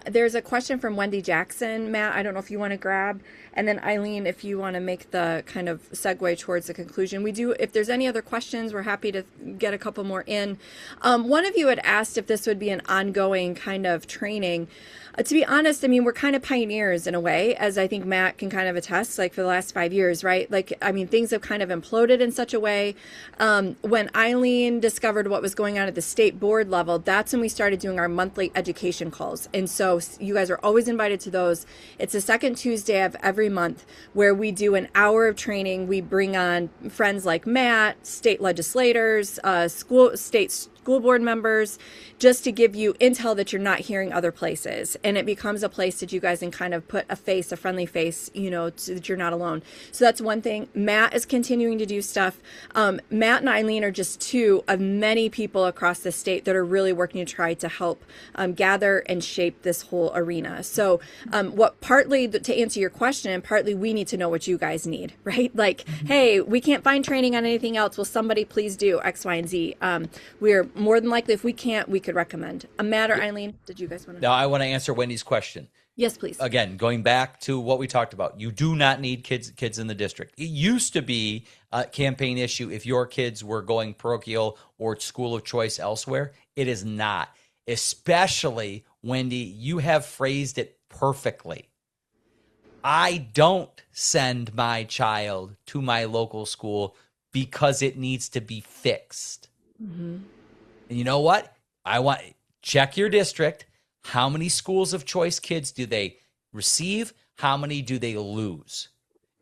[SPEAKER 1] There's a question from Wendy Jackson. Matt, I don't know if you want to grab, and then Eileen, if you want to make the kind of segue towards the conclusion. We do, if there's any other questions, we're happy to get a couple more in. One of you had asked if this would be an ongoing kind of training. To be honest, I mean, we're kind of pioneers in a way, as I think Matt can kind of attest, like for the last 5 years, right? Like, I mean, things have kind of imploded in such a way. When Eileen discovered what was going on at the state board level, that's when we started doing our monthly education calls. And so you guys are always invited to those. It's the second Tuesday of every month where we do an hour of training. We bring on friends like Matt, state legislators, state school board members, just to give you intel that you're not hearing other places. And it becomes a place that you guys can kind of put a face, a friendly face, you know, so that you're not alone. So that's one thing. Matt is continuing to do stuff. Matt and Eileen are just two of many people across the state that are really working to try to help gather and shape this whole arena. So what partly, to answer your question, and partly we need to know what you guys need, right? Like, hey, we can't find training on anything else. Will somebody please do X, Y, and Z? We're more than likely, if we can't, we could recommend. Matt or Eileen, did you guys want to?
[SPEAKER 3] Now I want to answer Wendy's question.
[SPEAKER 1] Yes, please.
[SPEAKER 3] Again, going back to what we talked about, you do not need kids in the district. It used to be a campaign issue if your kids were going parochial or school of choice elsewhere. It is not. Especially, Wendy, you have phrased it perfectly. I don't send my child to my local school because it needs to be fixed. Mm-hmm. And you know what? Check your district. How many schools of choice kids do they receive? How many do they lose?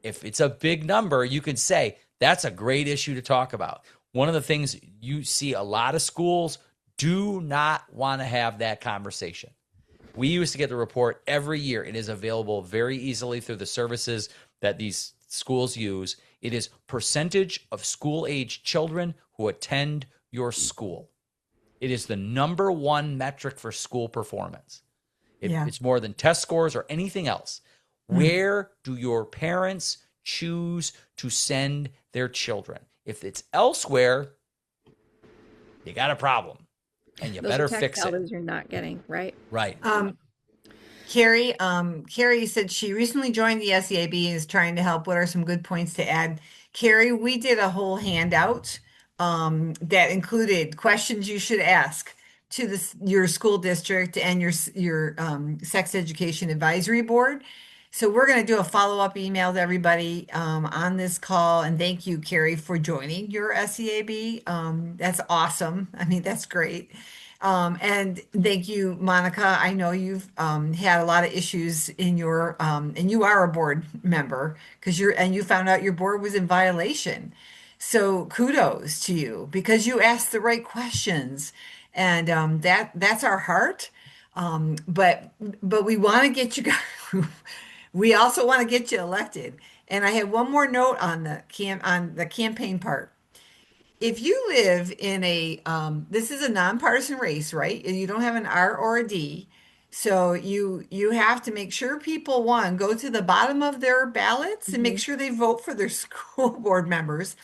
[SPEAKER 3] If it's a big number, you can say that's a great issue to talk about. One of the things you see, a lot of schools do not want to have that conversation. We used to get the report every year. It is available very easily through the services that these schools use. It is percentage of school-age children who attend your school. It is the number one metric for school performance. It's more than test scores or anything else. Where do your parents choose to send their children? If it's elsewhere, you got a problem, and you better fix it.
[SPEAKER 1] You're not getting right.
[SPEAKER 3] Right.
[SPEAKER 2] Carrie said she recently joined the SEAB and is trying to help. What are some good points to add? Carrie, we did a whole handout that included questions you should ask to your school district and your sex education advisory board. So we're going to do a follow-up email to everybody on this call. And thank you, Carrie, for joining your SEAB. That's awesome. I mean, that's great. And thank you, Monica. I know you've had a lot of issues in your, and you are a board member because you found out your board was in violation. So kudos to you because you asked the right questions, and that's our heart. But we want to get you guys. We also want to get you elected. And I have one more note on the campaign part. If you live in this is a nonpartisan race, right? And you don't have an R or a D. So you have to make sure people, go to the bottom of their ballots and make sure they vote for their school board members.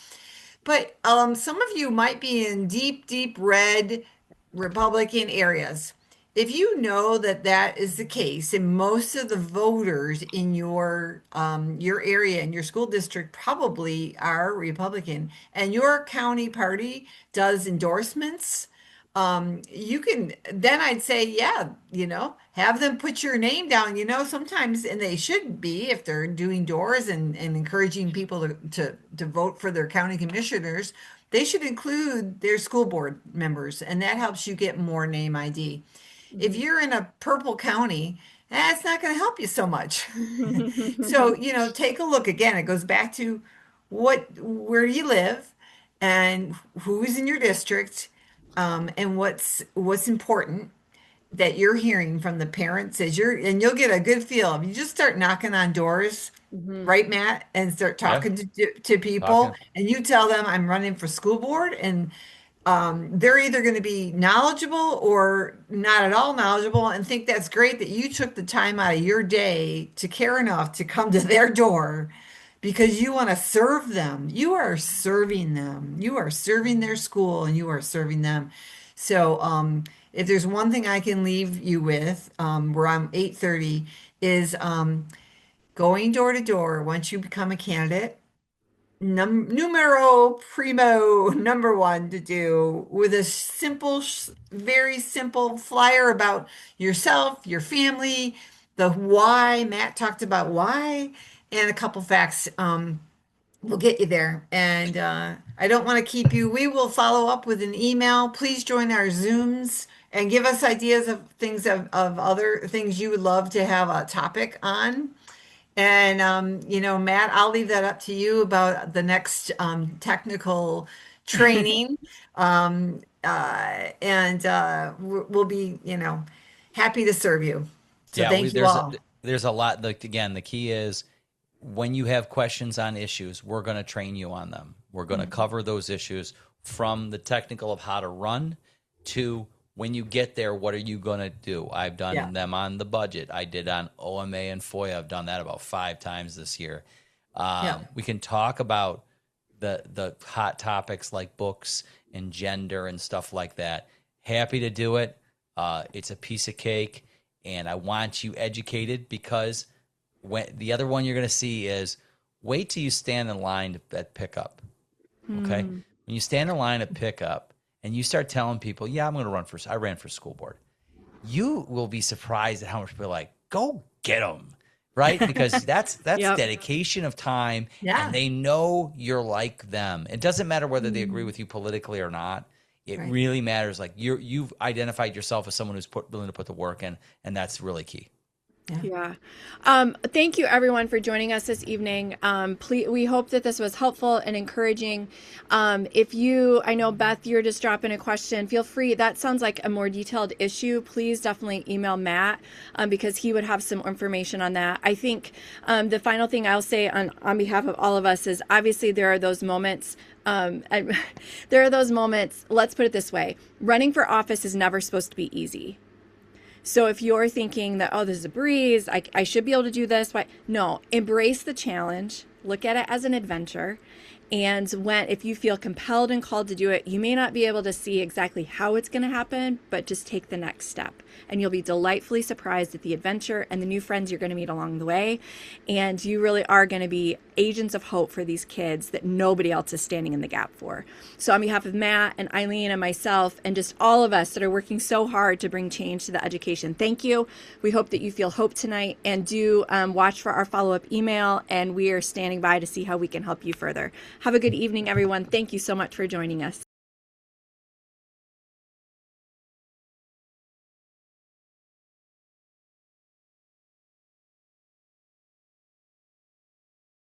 [SPEAKER 2] But some of you might be in deep, deep red Republican areas. If you know that is the case, and most of the voters in your area and your school district probably are Republican, and your county party does endorsements, you can, then I'd say, yeah, have them put your name down, sometimes, and they should be, if they're doing doors and encouraging people to vote for their county commissioners, they should include their school board members, and that helps you get more name ID. If you're in a purple county, that's not going to help you so much. So, take a look again. It goes back to where you live and who's in your district, and what's important that you're hearing from the parents and you'll get a good feel. If you just start knocking on doors, right, Matt, and start talking to people, and you tell them I'm running for school board, and they're either going to be knowledgeable or not at all knowledgeable and think that's great that you took the time out of your day to care enough to come to their door because you want to serve them. You are serving them. You are serving their school and you are serving them. So if there's one thing I can leave you with, where I'm 8:30, is going door to door once you become a candidate. Numero primo, number one to do, with a simple, very simple flyer about yourself, your family, the why. Matt talked about why, and a couple facts. We'll get you there. And I don't want to keep you. We will follow up with an email. Please join our Zooms and give us ideas of things of other things you would love to have a topic on. And, Matt, I'll leave that up to you about the next technical training. We'll be, happy to serve you. So thank you all.
[SPEAKER 3] There's a lot. Again, the key is when you have questions on issues, we're going to train you on them. We're going to cover those issues from the technical of how to run to when you get there, what are you going to do? I've done them on the budget. I did on OMA and FOIA. I've done that about 5 times this year. We can talk about the hot topics like books and gender and stuff like that. Happy to do it. It's a piece of cake, and I want you educated, because the other one you're going to see is wait till you stand in line at pickup. Okay? When you stand in line at pickup, and you start telling people, yeah, I ran for school board, you will be surprised at how much people are like, go get them, right? Because that's dedication of time, and they know you're like them. It doesn't matter whether they agree with you politically or not. It really matters. Like you've identified yourself as someone who's willing to put the work in, and that's really key.
[SPEAKER 1] Yeah. Thank you everyone for joining us this evening. We hope that this was helpful and encouraging. I know Beth, you're just dropping a question, feel free. That sounds like a more detailed issue. Please definitely email Matt, because he would have some information on that. I think the final thing I'll say on behalf of all of us is obviously there are those moments. Let's put it this way. Running for office is never supposed to be easy. So if you're thinking that, oh, this is a breeze, I should be able to do this. No, embrace the challenge. Look at it as an adventure. And if you feel compelled and called to do it, you may not be able to see exactly how it's going to happen, but just take the next step. And you'll be delightfully surprised at the adventure and the new friends you're going to meet along the way. And you really are going to be agents of hope for these kids that nobody else is standing in the gap for. So on behalf of Matt and Eileen and myself and just all of us that are working so hard to bring change to the education, thank you. We hope that you feel hope tonight, and do watch for our follow-up email, and we are standing by to see how we can help you further. Have a good evening, everyone. Thank you so much for joining us.